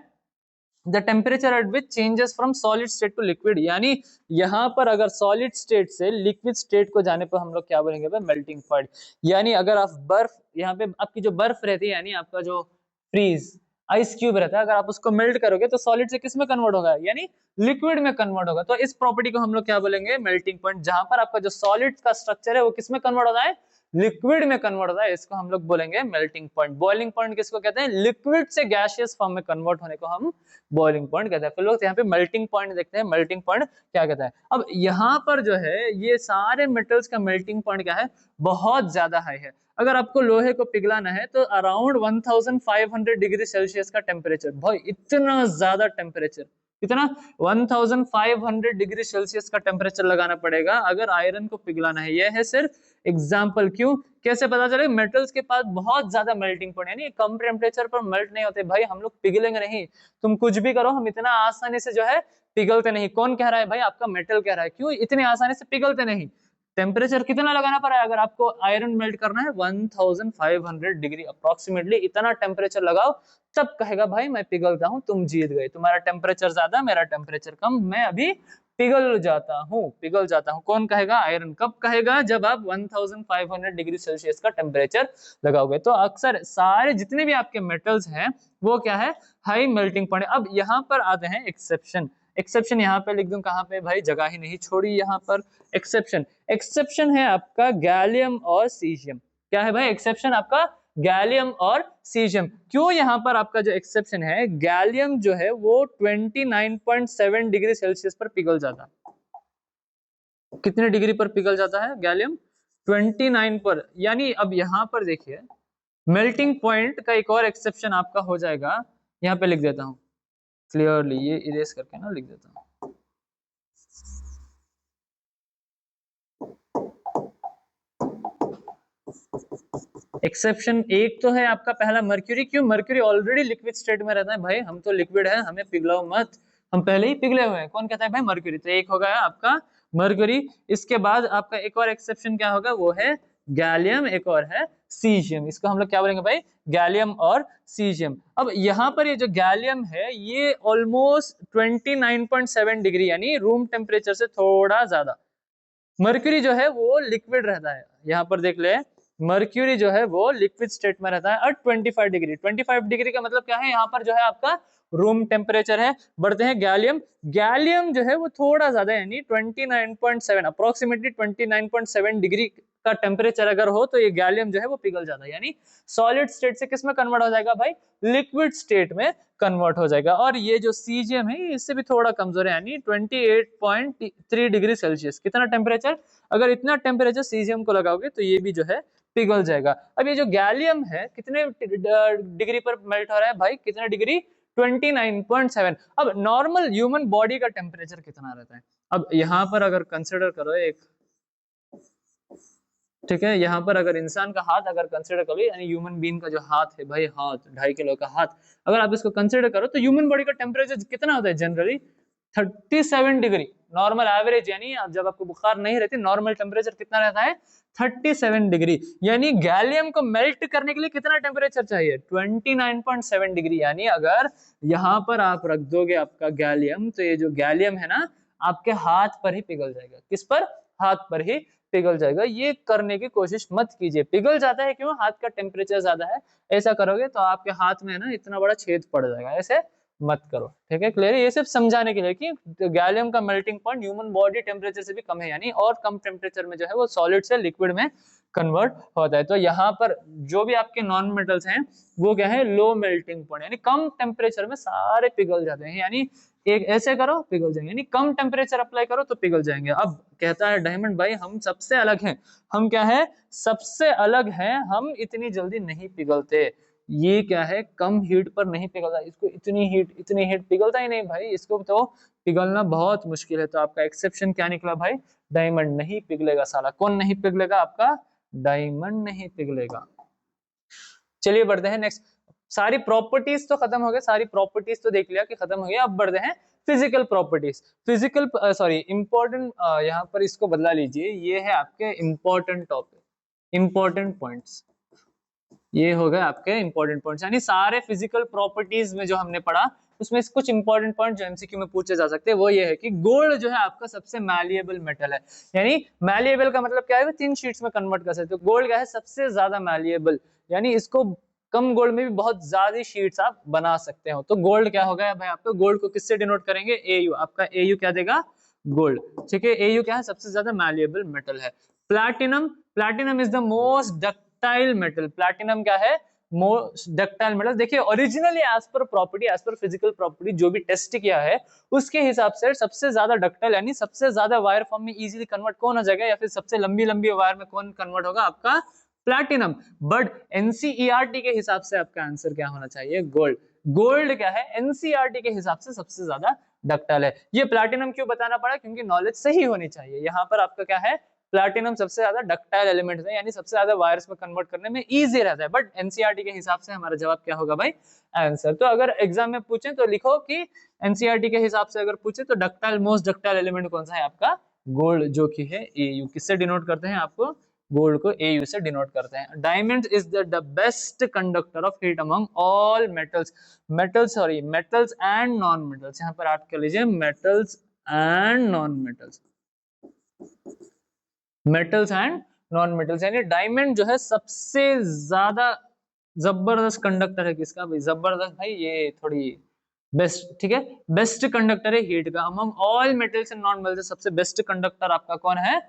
the temperature at which changes from solid state to liquid. यानी यहाँ पर अगर सॉलिड स्टेट से लिक्विड स्टेट को जाने पर हम लोग क्या बोलेंगे भाई? Melting point. यानी अगर आप बर्फ, यहाँ पे आपकी जो बर्फ रहती है, यानी आपका जो फ्रीज आइस क्यूब रहता है, अगर आप उसको मेल्ट करोगे तो सॉलिड से किस में कन्वर्ट होगा? यानी लिक्विड में कन्वर्ट होगा। तो इस प्रॉपर्टी को हम लोग क्या बोलेंगे? Melting point. जहां पर आपका जो सॉलिड का स्ट्रक्चर है वो किस में कन्वर्ट होता है? लिक्विड में कन्वर्ट होता है, इसको हम लोग बोलेंगे मेल्टिंग पॉइंट। बॉइलिंग पॉइंट किसको कहते हैं? लिक्विड से गैसियस फॉर्म में कन्वर्ट होने को हम बॉइलिंग पॉइंट कहते हैं। फिर लोग यहाँ पे मेल्टिंग पॉइंट देखते हैं, मेल्टिंग पॉइंट क्या कहता है। अब यहाँ पर जो है ये सारे मेटल्स का मेल्टिंग पॉइंट क्या है? बहुत ज्यादा हाई है। अगर आपको लोहे को पिघलाना है तो अराउंड 1500 डिग्री सेल्सियस का टेम्परेचर। भाई इतना ज्यादा टेम्परेचर, कितना? 1500 डिग्री सेल्सियस का टेम्परेचर लगाना पड़ेगा अगर आयरन को पिघलाना है। यह है सिर्फ एग्जाम्पल। क्यों? कैसे पता चले? मेटल्स के पास बहुत ज्यादा मेल्टिंग पॉइंट, यानी कम टेम्परेचर पर मेल्ट नहीं होते। भाई हम लोग पिघलेंगे नहीं, तुम कुछ भी करो, हम इतना आसानी से जो है पिघलते नहीं। कौन कह रहा है भाई? आपका मेटल कह रहा है। क्यों इतनी आसानी से पिघलते नहीं? टेम्परेचर कितना लगाना पड़ा है? अगर आपको आयरन मेल्ट करना है 1500 डिग्री अप्रोक्सीमेटली, इतना टेम्परेचर लगाओ, तब कहेगा भाई मैं पिघलता हूं। तुम जीत गए, तुम्हारा टेम्परेचर ज्यादा, मेरा टेम्परेचर कम, मैं अभी पिघल जाता हूं, पिघल जाता हूं। कौन कहेगा? आयरन। कब कहेगा? जब आप 1500 डिग्री सेल्सियस का टेम्परेचर लगाओगे। तो अक्सर सारे जितने भी आपके मेटल्स हैं वो क्या है? High melting point. अब यहाँ पर आते हैं एक्सेप्शन। एक्सेप्शन यहाँ पे लिख दूं कहाँ पे भाई? जगह ही नहीं छोड़ी यहाँ पर। एक्सेप्शन, एक्सेप्शन है आपका गैलियम और सीजियम। क्या है भाई एक्सेप्शन? आपका गैलियम और सीजियम। क्यों यहाँ पर आपका जो एक्सेप्शन है, गैलियम जो है वो 29.7 डिग्री सेल्सियस पर पिघल जाता है। कितने डिग्री पर पिघल जाता है गैलियम? 29 पर। यानी अब यहाँ पर देखिए मेल्टिंग पॉइंट का एक और एक्सेप्शन आपका हो जाएगा, यहाँ पे लिख देता हूँ क्लियरली, ये इरेज करके ना लिख देता हूँ। एक्सेप्शन एक तो है आपका पहला मर्क्यूरी। क्यों? मर्क्यूरी ऑलरेडी लिक्विड स्टेट में रहता है। भाई हम तो लिक्विड है, हमें पिघलाओ मत, हम पहले ही पिघले हुए हैं। कौन कहता है भाई? मर्क्यूरी। तो एक हो गया आपका मर्क्यूरी। इसके बाद आपका एक और एक्सेप्शन क्या होगा? वो है गैलियम, एक और है सीजियम। इसको हम लोग क्या बोलेंगे भाई? गैलियम और सीजियम। अब यहाँ पर ये जो गैलियम है ये ऑलमोस्ट 29.7 डिग्री यानी रूम टेम्परेचर से थोड़ा ज्यादा। मर्क्यूरी जो है वो लिक्विड रहता है, यहाँ पर देख ले, मर्क्यूरी जो है वो लिक्विड स्टेट में रहता है और 25 डिग्री। 25 डिग्री का मतलब क्या है? यहाँ पर जो है आपका रूम टेम्परेचर है। बढ़ते हैं गैलियम। गैलियम जो है वो थोड़ा ज्यादा यानी 29.7 अप्रोक्सीमेटली 29.7 डिग्री का टेम्परेचर अगर हो तो ये गैलियम जो है वो पिघल जाता है, यानी सॉलिड स्टेट से किस में कन्वर्ट हो जाएगा भाई? लिक्विड स्टेट में कन्वर्ट हो जाएगा। और ये जो सीजियम है इससे भी थोड़ा कमजोर है, यानी 28.3 डिग्री सेल्सियस। कितना टेम्परेचर? अगर इतना टेम्परेचर सीजियम को लगाओगे तो ये भी जो है पिघल जाएगा। अब ये जो गैलियम है कितने डिग्री पर मेल्ट हो रहा है भाई? कितने डिग्री? 29.7। अब नॉर्मल ह्यूमन बॉडी का टेम्परेचर कितना रहता है? अब यहाँ पर अगर कंसिडर करो एक, ठीक है, यहाँ पर अगर इंसान का हाथ अगर कंसिडर करो, यानी ह्यूमन बीइंग का जो हाथ है भाई, हाथ 2.5 किलो का हाथ, अगर आप इसको कंसिडर करो तो ह्यूमन बॉडी का टेम्परेचर कितना होता है जनरली? 37 डिग्री नॉर्मल एवरेज, यानी जब आपको बुखार नहीं रहती नॉर्मल टेम्परेचर कितना रहता है? 37 डिग्री। यानी गैलियम को मेल्ट करने के लिए कितना टेम्परेचर चाहिए? 29.7 डिग्री। यानी अगर यहाँ पर आप रख दोगे आपका गैलियम तो ये जो गैलियम है ना आपके हाथ पर ही पिघल जाएगा। किस पर? हाथ पर ही पिघल जाएगा। ये करने की कोशिश मत कीजिए। पिघल जाता है क्यों? हाथ का टेम्परेचर ज्यादा है। ऐसा करोगे तो आपके हाथ में ना इतना बड़ा छेद पड़ जाएगा, ऐसे मत करो, ठीक है, क्लियर है। ये सिर्फ समझाने के लिए कि गैलियम का melting point human body temperature से भी कम है, यानी और कम टेम्परेचर में जो है वो सॉलिड से लिक्विड में कन्वर्ट होता है। तो यहाँ पर जो भी आपके नॉन मेटल्स हैं वो क्या है, लो मेल्टिंग पॉइंट, यानी कम टेम्परेचर में सारे पिघल जाते हैं, यानी एक ऐसे करो पिघल जाएंगे, यानी कम टेम्परेचर अप्लाई करो तो पिघल जाएंगे। अब कहता है डायमंड भाई हम सबसे अलग हैं, हम क्या है, सबसे अलग हैं, हम इतनी जल्दी नहीं पिघलते। ये क्या है, कम हीट पर नहीं पिघलता, इसको इतनी हीट पिघलता ही नहीं भाई, इसको तो पिघलना बहुत मुश्किल है। तो आपका एक्सेप्शन क्या निकला भाई, डायमंड नहीं पिघलेगा साला। कौन नहीं पिघलेगा, आपका डायमंड नहीं पिघलेगा। चलिए बढ़ते हैं नेक्स्ट। सारी प्रॉपर्टीज तो खत्म हो गए, सारी प्रॉपर्टीज तो देख लिया कि खत्म हो गया। अब बढ़ते हैं physical properties, physical sorry important, यहाँ पर इसको बदला लीजिए, ये है आपके इंपॉर्टेंट टॉपिक, इंपॉर्टेंट पॉइंट्स, ये हो गए आपके इंपॉर्टेंट पॉइंट्स, यानी सारे फिजिकल प्रॉपर्टीज में जो हमने पढ़ा उसमें से कुछ इंपॉर्टेंट पॉइंट जो एमसीक्यू में पूछे जा सकते हैं वो ये है कि गोल्ड जो है आपका सबसे मैलिएबल मेटल है। यानी मैलिएबल का मतलब क्या है, 3 शीट्स में कन्वर्ट कर सकते हो। गोल्ड क्या है, सबसे ज्यादा मैलिएबल, यानी इसको कम गोल्ड में भी बहुत ज्यादा शीट्स आप बना सकते हो। तो गोल्ड क्या होगा भाई, आपको गोल्ड को किससे डिनोट करेंगे, एयू, आपका एयू क्या देगा, गोल्ड, ठीक है। एयू क्या है, सबसे ज्यादा मैलिएबल मेटल है। Platinum, platinum is the most ductile metal, platinum क्या है, मोस्ट डक्टाइल मेटल। देखिए originally as per property, as per physical property जो भी टेस्ट किया है उसके हिसाब से सबसे ज्यादा डक्टाइल यानी सबसे ज्यादा वायर फॉर्म में इजीली कन्वर्ट कौन हो जाएगा, या फिर सबसे लंबी लंबी वायर में कौन कन्वर्ट होगा, आपका प्लैटिनम। बट एनसीईआरटी के हिसाब से आपका आंसर क्या होना चाहिए, गोल्ड। गोल्ड क्या है, एनसीईआरटी के हिसाब से सबसे ज्यादा डक्टाइल है। ये प्लैटिनम क्यों बताना पड़ा, क्योंकि नॉलेज सही होनी चाहिए। यहाँ पर आपका क्या है, प्लैटिनम सबसे ज्यादा डक्टाइल एलिमेंट है, यानी सबसे ज्यादा वायर्स में कन्वर्ट करने में इजी रहता है। बट एनसीईआरटी के हिसाब से हमारा जवाब क्या होगा भाई, आंसर। तो अगर एग्जाम में पूछे तो लिखो कि एनसीईआरटी के हिसाब से अगर पूछे तो डक्टाइल, मोस्ट डक्टाइल एलिमेंट कौन सा है, आपका गोल्ड, जो कि है एयू। किससे डिनोट करते हैं, आपको गोल्ड को एयू से डिनोट करते हैं। Diamond is the best conductor of heat among all metals, metals and non metals, यहाँ पर ऐड कर लीजिए metals and non metals, metals and non metals, यानी डायमंड जो है सबसे ज्यादा जबरदस्त कंडक्टर है। किसका भाई, जबरदस्त भाई, ये थोड़ी बेस्ट, ठीक है, बेस्ट कंडक्टर है हीट का among all metals and non metals. सबसे बेस्ट कंडक्टर आपका कौन है,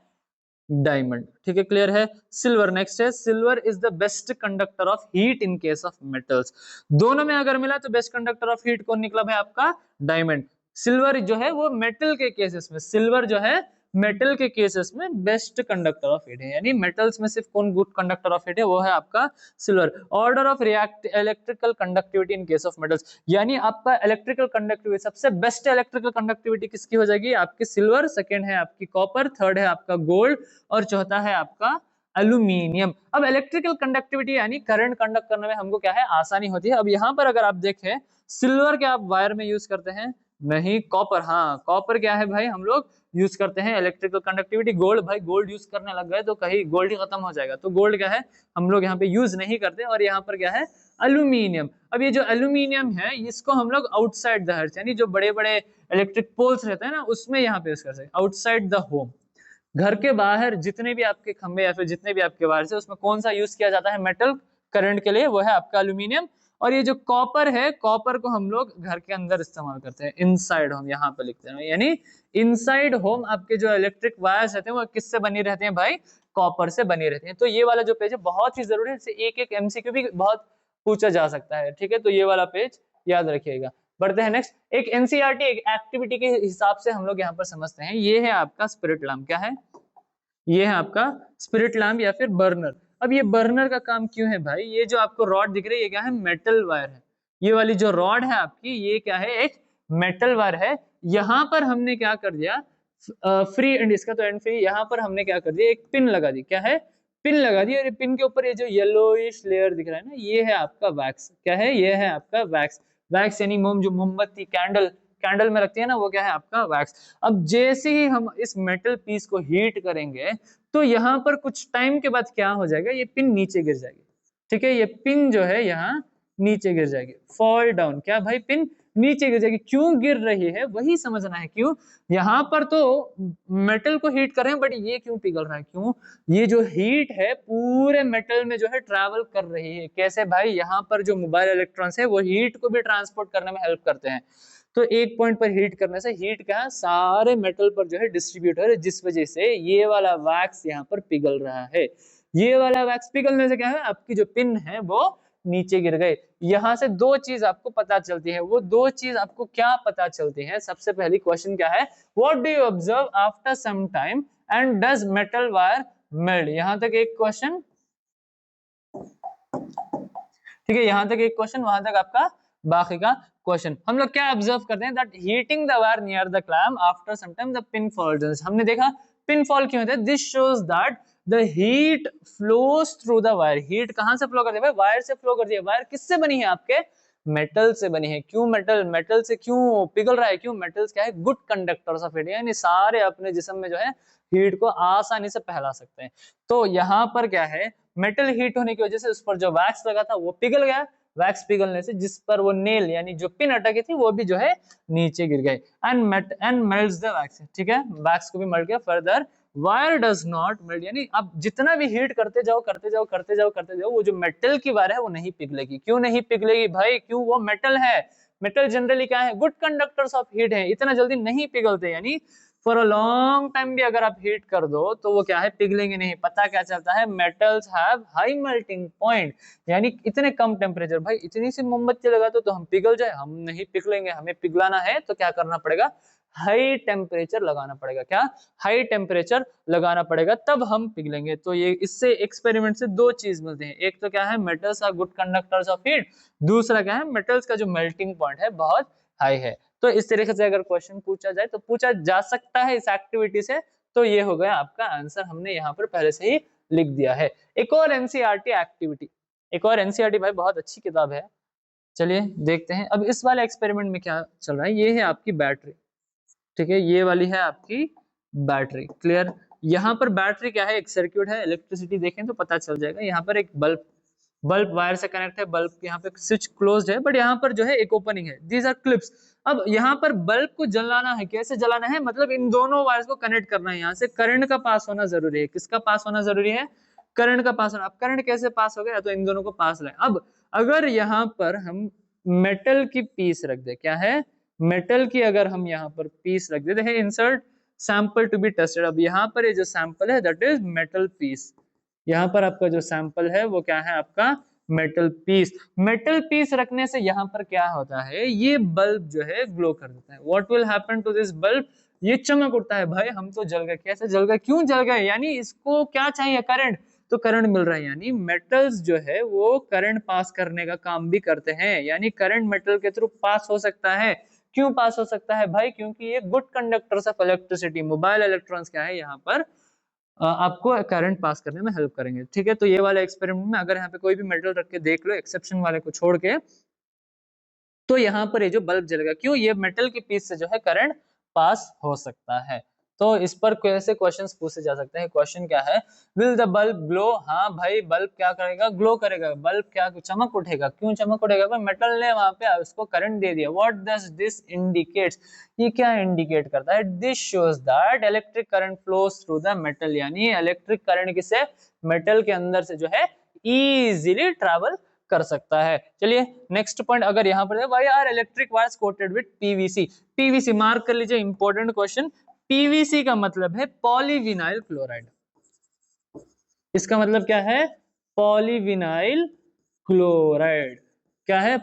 डायमंड, ठीक है, क्लियर है। सिल्वर नेक्स्ट है, silver is the best conductor of heat in case of metals. दोनों में अगर मिला तो बेस्ट कंडक्टर ऑफ हीट कौन निकला भाई, आपका डायमंड। सिल्वर जो है वो मेटल के केसेस में, सिल्वर जो है मेटल के केसेस में बेस्ट कंडक्टर ऑफ हीट है, यानी मेटल्स में सिर्फ कौन गुड कंडक्टर ऑफ हीट है, वो है आपका silver. Order of react electrical conductivity in case of metals, यानी आपका इलेक्ट्रिकल कंडक्टिविटी, सबसे बेस्ट इलेक्ट्रिकल कंडक्टिविटी किसकी हो जाएगी, आपकी सिल्वर, सेकंड है आपकी कॉपर, थर्ड है आपका गोल्ड और चौथा है आपका एल्यूमिनियम। अब इलेक्ट्रिकल कंडक्टिविटी यानी करंट कंडक्ट करने में हमको क्या है, आसानी होती है। अब यहाँ पर अगर आप देखें सिल्वर क्या आप वायर में यूज करते हैं, नहीं, कॉपर, हाँ कॉपर क्या है भाई, हम लोग यूज करते हैं इलेक्ट्रिकल कंडक्टिविटी। गोल्ड भाई, गोल्ड यूज करने लग गए तो कहीं गोल्ड ही खत्म हो जाएगा, तो गोल्ड क्या है हम लोग यहाँ पे यूज नहीं करते। और यहाँ पर क्या है, एल्यूमिनियम। अब ये जो एल्यूमिनियम है इसको हम लोग आउटसाइड द हर्ट, यानी जो बड़े बड़े इलेक्ट्रिक पोल्स रहते हैं ना उसमें यहाँ पे यूज कर सकते हैं, आउटसाइड द होम, घर के बाहर जितने भी आपके खंबे या फिर जितने भी आपके वायर्स है उसमें कौन सा यूज किया जाता है मेटल करंट के लिए, वो है आपका एल्यूमिनियम। और ये जो कॉपर है, कॉपर को हम लोग घर के अंदर इस्तेमाल करते हैं, इनसाइड होम, यहाँ पे लिखते हैं, यानी इनसाइड होम आपके जो इलेक्ट्रिक वायर्स रहते हैं वो किससे बनी रहते हैं भाई, कॉपर से बनी रहती हैं। तो ये वाला जो पेज है बहुत ही जरूरी है, एक एक एमसीक्यू भी बहुत पूछा जा सकता है, ठीक है, तो ये वाला पेज याद रखिएगा। बढ़ते हैं नेक्स्ट, एक एनसीईआरटी एक एक्टिविटी के हिसाब से हम लोग यहाँ पर समझते हैं। ये है आपका स्पिरिट लैम्प, क्या है, ये है आपका स्पिरिट लैम्प या फिर बर्नर। अब ये बर्नर का काम क्यों है भाई, ये जो आपको रॉड दिख रही है ये क्या है, मेटल वायर है। ये वाली जो रॉड है आपकी ये क्या है, एक मेटल वायर है। यहाँ पर हमने क्या कर दिया, फ्री एंड इसका तो एंड फ्री, यहाँ पर हमने क्या कर दिया, एक पिन लगा दी, क्या है, पिन लगा दी। और पिन के ऊपर ये जो येलोइश लेयर दिख रहा है ना, ये है आपका वैक्स, क्या है, ये है आपका वैक्स। वैक्स यानी मोम, जो मोमबत्ती कैंडल में रखती है ना, वो क्या है आपका वैक्स। अब जैसे ही हम इस मेटल पीस को हीट करेंगे तो यहाँ पर कुछ टाइम के बाद क्या हो जाएगा, ये पिन नीचे गिर जाएगी, ठीक है, ये पिन जो है यहाँ नीचे गिर जाएगी, फॉल डाउन, क्या भाई, पिन नीचे गिर जाएगी। क्यों गिर रही है वही समझना है, क्यों यहाँ पर तो मेटल को हीट कर रहे हैं बट ये क्यों पिघल रहा है, क्यों ये जो हीट है पूरे मेटल में जो है ट्रैवल कर रही है। कैसे भाई, यहाँ पर जो मोबाइल इलेक्ट्रॉन्स है वो हीट को भी ट्रांसपोर्ट करने में हेल्प करते हैं। तो एक पॉइंट पर हीट करने से हीट क्या है सारे मेटल पर जो है डिस्ट्रीब्यूट हो रहा है, जिस वजह से ये वाला वैक्स यहाँ पर पिघल रहा है। ये वाला वैक्स पिघलने से क्या है, आपकी जो पिन है वो नीचे गिर गए। यहां से दो चीज आपको पता चलती है, वो दो चीज आपको क्या पता चलती है। सबसे पहली क्वेश्चन क्या है, what do you observe after some time and does metal wire melt. यहां तक एक क्वेश्चन, ठीक है, यहां तक एक क्वेश्चन, वहां तक आपका बाकी का क्वेश्चन। हम लोग क्या ऑब्जर्व करते हैं, that heating the wire near the clamp after some time the pin falls. हमने देखा पिन फॉल क्यों होता है, this shows that the heat flows through the wire. Heat कहां से फ्लो करती है भाई, वायर से फ्लो करती है। वायर किससे बनी है, आपके मेटल से बनी है। क्यों मेटल, मेटल से क्यों पिघल रहा है, क्यों, मेटल्स क्या है गुड कंडक्टर्स ऑफ हीट, यानी सारे अपने जिस्म में जो है हीट को आसानी से फैला सकते हैं। तो यहाँ पर क्या है, मेटल हीट होने की वजह से उस पर जो वैक्स लगा था वो पिघल गया। वैक्स पिघलने से जिस पर वो नेल यानी जो पिन अटकी थी वो भी जो है नीचे गिर गए। एंड मेल्ट्स द वैक्स, ठीक है, वैक्स को भी मेल्ट किया। Further wire does not melt, यानी आप जितना भी हीट करते जाओ करते जाओ करते जाओ करते जाओ, वो जो मेटल की वायर है वो नहीं पिघलेगी। क्यों नहीं पिघलेगी भाई, क्यों, वो मेटल है। मेटल जनरली क्या है, गुड कंडक्टर्स ऑफ हीट है, इतना जल्दी नहीं पिघलते। यानी फॉर अ लॉन्ग टाइम भी अगर आप हीट कर दो तो वो क्या है, पिघलेंगे नहीं। पता क्या चलता है, metals have high melting point, यानी इतने कम टेम्परेचर। भाई इतनी सी मोमबत्ती लगा दो तो हम पिघल जाए, हम नहीं पिघलेंगे। हमें पिघलाना है तो क्या करना पड़ेगा, हाई टेम्परेचर लगाना पड़ेगा। क्या, हाई टेम्परेचर लगाना पड़ेगा, तब हम पिघलेंगे। तो ये इससे एक्सपेरिमेंट से दो चीज मिलते हैं, एक तो क्या है metals are good conductors of heat, दूसरा क्या है मेटल्स का जो मेल्टिंग पॉइंट है बहुत हाई है। तो इस तरीके से अगर क्वेश्चन पूछा जाए तो पूछा जा सकता है इस एक्टिविटी से। तो ये हो गया आपका आंसर, हमने यहाँ पर पहले से ही लिख दिया है। एक और एनसीईआरटी एक्टिविटी, एक और एनसीईआरटी भाई बहुत अच्छी किताब है, चलिए देखते हैं। अब इस वाले एक्सपेरिमेंट में क्या चल रहा है, ये है आपकी बैटरी, ठीक है, ये वाली है आपकी बैटरी, क्लियर। यहाँ पर बैटरी क्या है, एक सर्किट है, इलेक्ट्रिसिटी देखें तो पता चल जाएगा। यहाँ पर एक बल्ब, बल्ब वायर से कनेक्ट है, बल्ब यहाँ पे स्विच क्लोज्ड है बट यहाँ पर जो है एक ओपनिंग है, दीज आर क्लिप्स। अब यहाँ पर बल्ब को जलाना है, कैसे जलाना है, मतलब इन दोनों वायर्स को कनेक्ट करना है। यहाँ से करंट का पास होना जरूरी है, किसका पास होना जरूरी है, करंट का पास होना। अब करंट कैसे पास हो गया, तो इन दोनों को पास लाए। अब अगर यहाँ पर हम मेटल की पीस रख दे, क्या है, मेटल की अगर हम यहाँ पर पीस रख देते हैं, insert sample to be tested. अब यहाँ पर ये जो सैंपल है दैट इज मेटल पीस, यहाँ पर आपका जो सैंपल है वो क्या है, आपका मेटल पीस। मेटल पीस रखने से यहाँ पर क्या होता है, ये बल्ब जो है ग्लो कर देता है। What will happen to this bulb, ये चमक उठता है। भाई हम तो जल गए, कैसे जल गए, क्यों जल गए, यानी इसको क्या चाहिए, करंट, तो करंट मिल रहा है। यानी मेटल्स जो है वो करंट पास करने का काम भी करते हैं, यानी करंट मेटल के थ्रू पास हो सकता है। क्यों पास हो सकता है भाई, क्योंकि ये good conductors of electricity, mobile electrons क्या है यहाँ पर आपको करंट पास करने में हेल्प करेंगे, ठीक है। तो ये वाला एक्सपेरिमेंट में अगर यहाँ पे कोई भी मेटल रख के देख लो, एक्सेप्शन वाले को छोड़ के, तो यहाँ पर ये जो बल्ब जलेगा, क्यों, ये मेटल की पीस से जो है करंट पास हो सकता है। तो इस पर कैसे क्वेश्चंस पूछे जा सकते हैं। क्वेश्चन क्या है, विल द बल्ब ग्लो, हाँ भाई बल्ब क्या करेगा, ग्लो करेगा। बल्ब क्या चमक उठेगा, क्यों चमक उठेगा भाई, मेटल ने वहां पे उसको करंट दे दिया। व्हाट डज दिस इंडिकेट्स, ये क्या इंडिकेट करता है, this shows that electric current flows through the metal, यानी इलेक्ट्रिक करंट किसे, मेटल के अंदर से जो है इजीली ट्रैवल कर सकता है। चलिए नेक्स्ट पॉइंट, अगर यहाँ पर why are electric wires coated with PVC, PVC mark कर लीजिए, इंपॉर्टेंट क्वेश्चन। पीवीसी का मतलब है पॉलीविनाइल क्लोराइड, इसका मतलब क्या है, पॉलीविनाइल क्लोराइड, क्या है,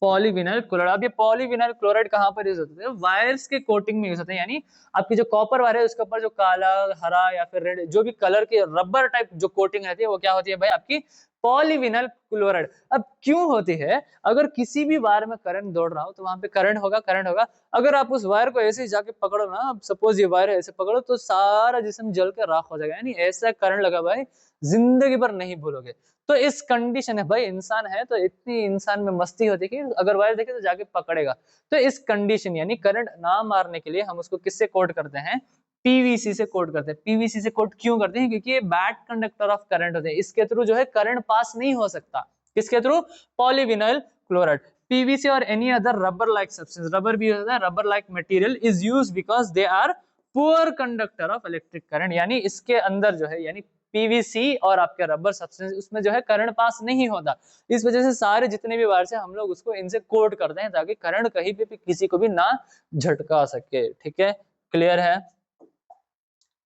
पॉलीविनाइल क्लोराइड। अब ये पॉलीविनाइल क्लोराइड कहां पर यूज होता है, वायर्स के कोटिंग में यूज होता है। यानी आपकी जो कॉपर वायर है उसके ऊपर जो काला, हरा या फिर रेड जो भी कलर के रबर टाइप जो कोटिंग रहती है वो क्या होती है भाई, आपकी पॉलीविनाइल क्लोराइड। अब क्यों होती है, अगर किसी भी वायर में करंट दौड़ रहा हो तो वहां पे करंट होगा, करंट होगा। अगर आप उस वायर को ऐसे ही जाके पकड़ो ना, अब सपोज ये वायर है, ऐसे पकड़ो तो सारा जिस्म जल के राख हो जाएगा। यानी ऐसा करंट लगा भाई जिंदगी भर नहीं भूलोगे। तो इस कंडीशन है भाई, इंसान है तो इतनी इंसान में मस्ती होती है कि अगर वायर देखे तो जाके पकड़ेगा। तो इस कंडीशन यानी करंट ना मारने के लिए हम उसको किससे कोट करते हैं, पीवीसी से कोट करते हैं। पीवीसी से कोट क्यों करते हैं, क्योंकि ये बैड कंडक्टर ऑफ करंट होते हैं, इसके थ्रू जो है करंट पास नहीं हो सकता। किसके थ्रू, पॉलीविनाइल क्लोराइड। PVC और any other rubber like substance, rubber भी होता है, rubber like material is used because they are poor conductor of electric current, यानी इसके अंदर जो है यानी PVC और आपके रबर सब्सटेंस उसमें जो है करंट पास नहीं होता, इस वजह से सारे जितने भी वायर्स हैं हम लोग उसको इनसे कोट करते हैं ताकि करंट कहीं पे भी किसी को भी ना झटका सके। ठीक है, क्लियर है।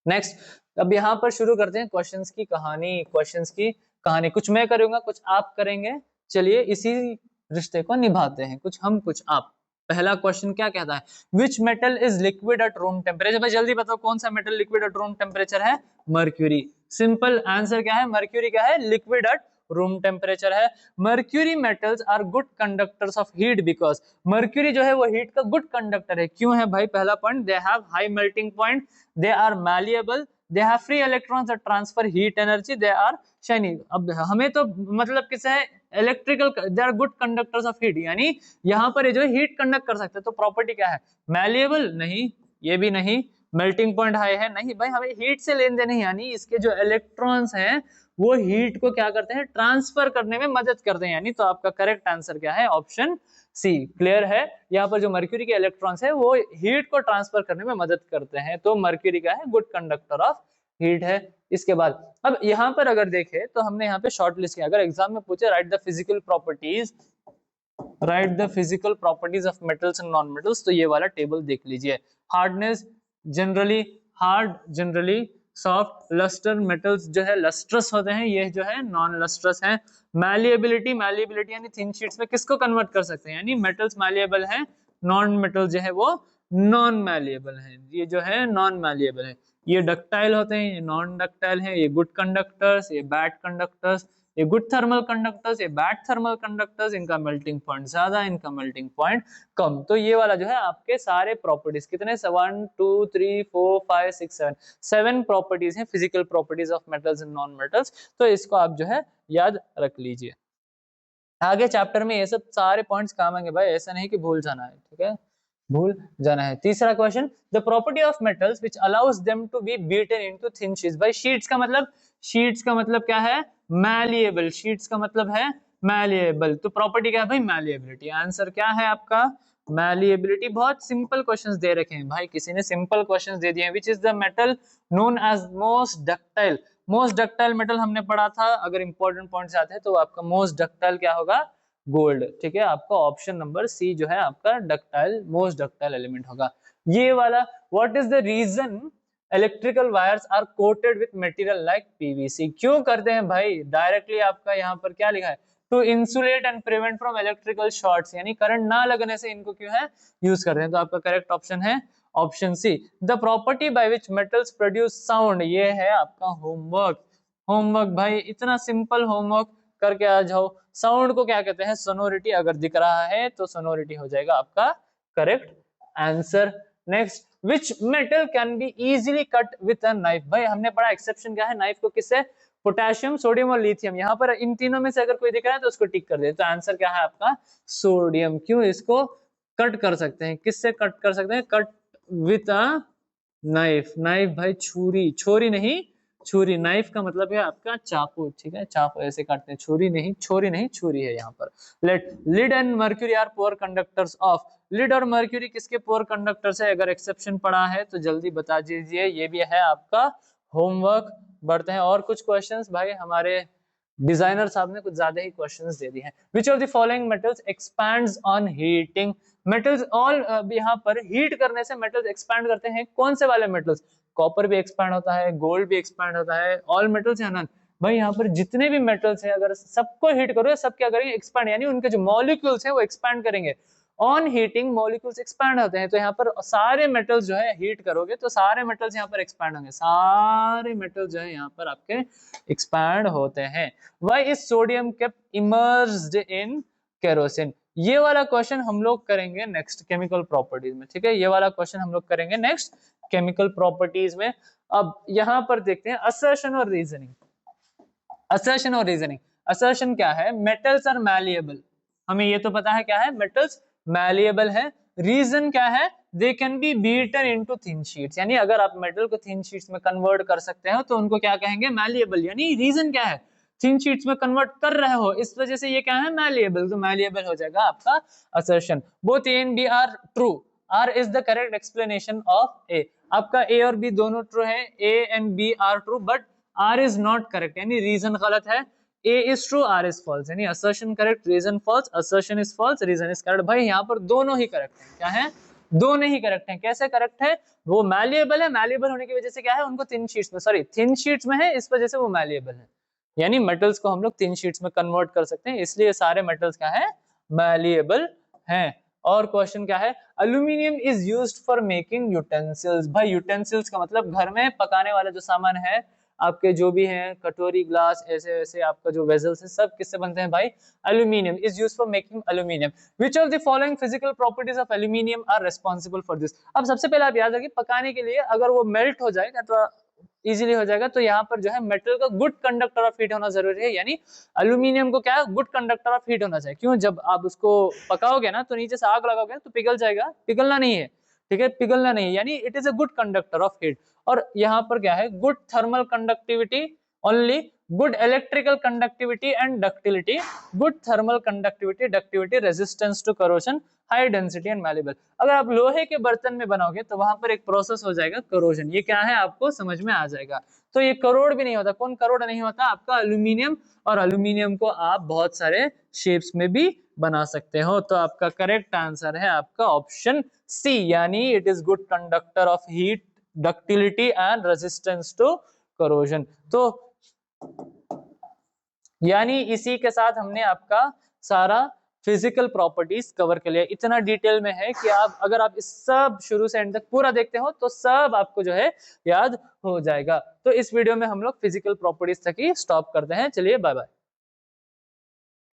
नेक्स्ट, अब यहाँ पर शुरू करते हैं क्वेश्चंस की कहानी। कुछ मैं करूंगा, कुछ आप करेंगे। चलिए इसी रिश्ते को निभाते हैं, कुछ हम कुछ आप। पहला क्वेश्चन क्या कहता है, which metal is liquid at room temperature. भाई जल्दी बताओ कौन सा metal liquid at room temperature है, मर्क्यूरी। सिंपल आंसर क्या है, मर्क्यूरी क्या है, लिक्विड एट रूम टेम्परेचर है। Mercury metals are good conductors of heat because mercury जो है वो हीट का गुड कंडक्टर है। क्यों है भाई, पहला point, they have high melting point, they are malleable, they have free electrons that transfer heat energy, they are shining. अब हमें तो मतलब किसे है, electrical, they are good conductors of heat, यानी यहाँ पर ये जो हीट कंडक्ट कर सकते हैं। तो प्रॉपर्टी क्या है, मैलिएबल नहीं, ये भी नहीं, मेल्टिंग पॉइंट हाई है नहीं, भाई हमें हीट से लेन देन नहीं, यानी इसके जो इलेक्ट्रॉन्स हैं वो हीट को क्या करते हैं, ट्रांसफर करने में मदद करते हैं। यानी तो आपका करेक्ट आंसर क्या है, ऑप्शन सी। क्लियर है, यहाँ पर जो मर्क्यूरी के इलेक्ट्रॉन्स है वो हीट को ट्रांसफर करने में मदद करते हैं, तो मर्क्यूरी क्या है, गुड कंडक्टर ऑफ हीट है। इसके बाद अब यहाँ पर अगर देखें तो हमने यहाँ पे शॉर्ट लिस्ट किया, अगर एग्जाम में पूछे write the physical properties of metals and non metals, तो ये वाला टेबल देख लीजिए। Hardness, generally hard, generally soft. Lustre, metals जो है लस्ट्रस होते हैं, ये जो है नॉन लस्ट्रस है। मैलिएबिलिटी, मैलिएबिलिटी यानी थिन शीट्स में किसको कन्वर्ट कर सकते हैं, यानी मेटल्स मैलिएबल है, नॉन मेटल जो है वो नॉन मैलिएबल है, ये जो है नॉन मैलिएबल है। ये डक्टाइल होते हैं, ये नॉन डक्टाइल है, ये गुड कंडक्टर्स, ये बैड कंडक्टर्स, ये गुड थर्मल कंडक्टर्स, ये बैड थर्मल कंडक्टर्स, इनका मेल्टिंग पॉइंट ज्यादा, इनका मेल्टिंग पॉइंट कम। तो ये वाला जो है आपके सारे प्रॉपर्टीज कितने, 1 2 3 4 5 6 7 प्रॉपर्टीज हैं, physical properties of metals and non metals. तो इसको आप जो है याद रख लीजिए। आगे चैप्टर में ये सब सारे पॉइंट्स काम आएंगे भाई, ऐसा नहीं कि भूल जाना है, ठीक है, भूल जाना है। तीसरा question, the property of metals which allows them to be beaten into thin sheets. भाई शीट्स का मतलब क्या है, मैलिएबल। शीट्स का मतलब है मैलिएबल, तो प्रॉपर्टी क्या है भाई, मैलिएबिलिटी। आंसर क्या है आपका, मैलिएबिलिटी। बहुत सिंपल क्वेश्चंस दे रखे हैं भाई, किसी ने सिंपल क्वेश्चंस दे दिए हैं। Which is the metal known as most ductile. Most ductile metal हमने पढ़ा था, अगर इंपॉर्टेंट पॉइंट्स आते हैं तो आपका मोस्ट डक्टाइल क्या होगा, गोल्ड। ठीक है, आपका ऑप्शन नंबर सी जो है आपका डक्टाइल, मोस्ट डक्टाइल एलिमेंट होगा ये वाला। What is the reason electrical wires are coated with material like PVC. क्यों करते हैं भाई, डायरेक्टली आपका यहाँ पर क्या लिखा है, to insulate and prevent from electrical shorts, यानी करंट ना लगने से इनको क्यों है यूज करते हैं। तो आपका करेक्ट ऑप्शन है option C. The property by which metals produce sound, ये है आपका होमवर्क भाई, इतना सिंपल होमवर्क करके आ जाओ। साउंड को क्या कहते हैं, सोनोरिटी। अगर दिख रहा है तो सोनोरिटी हो जाएगा आपका correct answer. Next, which metal can be easily cut with a knife. भाई हमने पढ़ा एक्सेप्शन क्या है, नाइफ को किससे, पोटेशियम, सोडियम और लिथियम। यहाँ पर इन तीनों में से अगर कोई दिख रहा है तो उसको टिक कर दे। तो आंसर क्या है आपका, सोडियम। क्यों, इसको कट कर सकते हैं, किससे कट कर सकते हैं, cut with a knife. Knife भाई छुरी, छोरी नहीं, छुरी। नाइफ का मतलब है आपका चाकू, ठीक है, चाकू ऐसे काटते हैं, छुरी नहीं, छोरी नहीं, छुरी है यहाँ पर। लेट lead and mercury are poor conductors of. Lead और मर्क्यूरी किसके पुअर कंडक्टर्स है, अगर एक्सेप्शन पड़ा है तो जल्दी बता दीजिए, ये भी है आपका होमवर्क। बढ़ते हैं और कुछ क्वेश्चंस, भाई हमारे डिजाइनर साहब ने कुछ ज्यादा ही क्वेश्चंस दे दिए हैं। Which of the following metals expands on heating. Metals all, यहाँ पर हीट करने से मेटल्स एक्सपैंड करते हैं, कौन से वाले मेटल्स, कॉपर भी एक्सपैंड होता है, गोल्ड भी एक्सपैंड होता है, ऑल मेटल्स या नन। भाई यहाँ पर जितने भी मेटल्स हैं अगर सबको हीट करो, सब क्या करेंगे, एक्सपैंड, यानी उनके जो मॉलिक्यूल्स हैं वो एक्सपैंड करेंगे। ऑन हीटिंग मॉलिक्यूल्स एक्सपैंड होते हैं, तो यहाँ पर सारे मेटल्स जो है हीट करोगे तो सारे मेटल्स यहाँ पर एक्सपैंड होंगे, सारे मेटल्स जो है यहाँ पर आपके एक्सपैंड होते हैं। Why is sodium kept emerged in kerosene. ये वाला क्वेश्चन हम लोग करेंगे नेक्स्ट केमिकल प्रॉपर्टीज में, ठीक है, ये वाला क्वेश्चन हम लोग करेंगे नेक्स्ट केमिकल प्रॉपर्टीज में। अब यहाँ पर देखते हैं असर्शन और रीजनिंग। असर्शन और रीजनिंग, असर्शन क्या है, मेटल्स आर मैलिएबल, हमें ये तो पता है क्या है, मेटल्स मैलिएबल है। रीजन क्या है, they can be beaten into thin sheets, यानी अगर आप मेटल को थिन शीट्स में कन्वर्ट कर सकते हो तो उनको क्या कहेंगे, मैलिएबल। यानी रीजन क्या है, थिन शीट्स में कन्वर्ट कर रहे हो, इस वजह से ये क्या है, मैलिएबल, तो मैलिएबल हो जाएगा आपका assertion. Both A and B are true, R is the correct explanation of A, आपका ए और बी दोनों ट्रू है, A and B are true, but R is not correct, यानी रीजन गलत है, A is true R is false, यानी assertion correct reason false, assertion is false reason is correct. भाई यहाँ पर दोनों ही करेक्ट है, क्या है, दोनों ही करेक्ट हैं। कैसे करेक्ट है, वो मैलिएबल है, मैलिएबल होने की वजह से क्या है, उनको थिन शीट्स में, सॉरी थिन शीट्स में है, इस वजह से वो मैलिएबल है, यानी मेटल्स को हम लोग थिन शीट्स में कन्वर्ट कर सकते हैं, इसलिए सारे मेटल्स क्या है, मैलिएबल हैं। और क्वेश्चन क्या है, aluminium is used for making utensils. भाई यूटेंसिल्स का मतलब घर में पकाने वाला जो सामान है, आपके जो भी हैं कटोरी ग्लास ऐसे वैसे आपका जो वेजल्स है, सब किससे बनते हैं भाई, aluminium is used for making aluminium. Which of the following physical properties of aluminium are responsible for this. अब सबसे पहले आप याद रखिए, पकाने के लिए अगर वो मेल्ट हो जाएगा तो इजीली हो जाएगा, तो यहाँ पर जो है मेटल का गुड कंडक्टर ऑफ हीट होना जरूरी है, यानी एल्यूमिनियम को क्या है, गुड कंडक्टर ऑफ हीट होना चाहिए। क्यों, जब आप उसको पकाओगे ना तो नीचे से आग लगाओगे तो पिघल जाएगा, पिघलना नहीं है, ठीक है, पिघलना नहीं, यानी it is a good conductor of heat. और यहाँ पर क्या है, good thermal conductivity only, good electrical conductivity and ductility, good thermal conductivity, ductivity, resistance to corrosion, high density and malleable. अगर आप लोहे के बर्तन में बनाओगे तो वहां पर एक प्रोसेस हो जाएगा करोजन, ये क्या है आपको समझ में आ जाएगा। तो ये करोड़ भी नहीं होता, कौन करोड़ नहीं होता, आपका एल्यूमिनियम, और एल्यूमिनियम को आप बहुत सारे शेप्स में भी बना सकते हो। तो आपका करेक्ट आंसर है आपका ऑप्शन सी, यानी it is good conductor of heat, ductility and resistance to corrosion. तो यानी इसी के साथ हमने आपका सारा फिजिकल प्रॉपर्टीज कवर कर लिया। इतना डिटेल में है कि आप अगर आप इस सब शुरू से एंड तक पूरा देखते हो तो सब आपको जो है याद हो जाएगा। तो इस वीडियो में हम लोग फिजिकल प्रॉपर्टीज तक ही स्टॉप करते हैं। चलिए बाय बाय।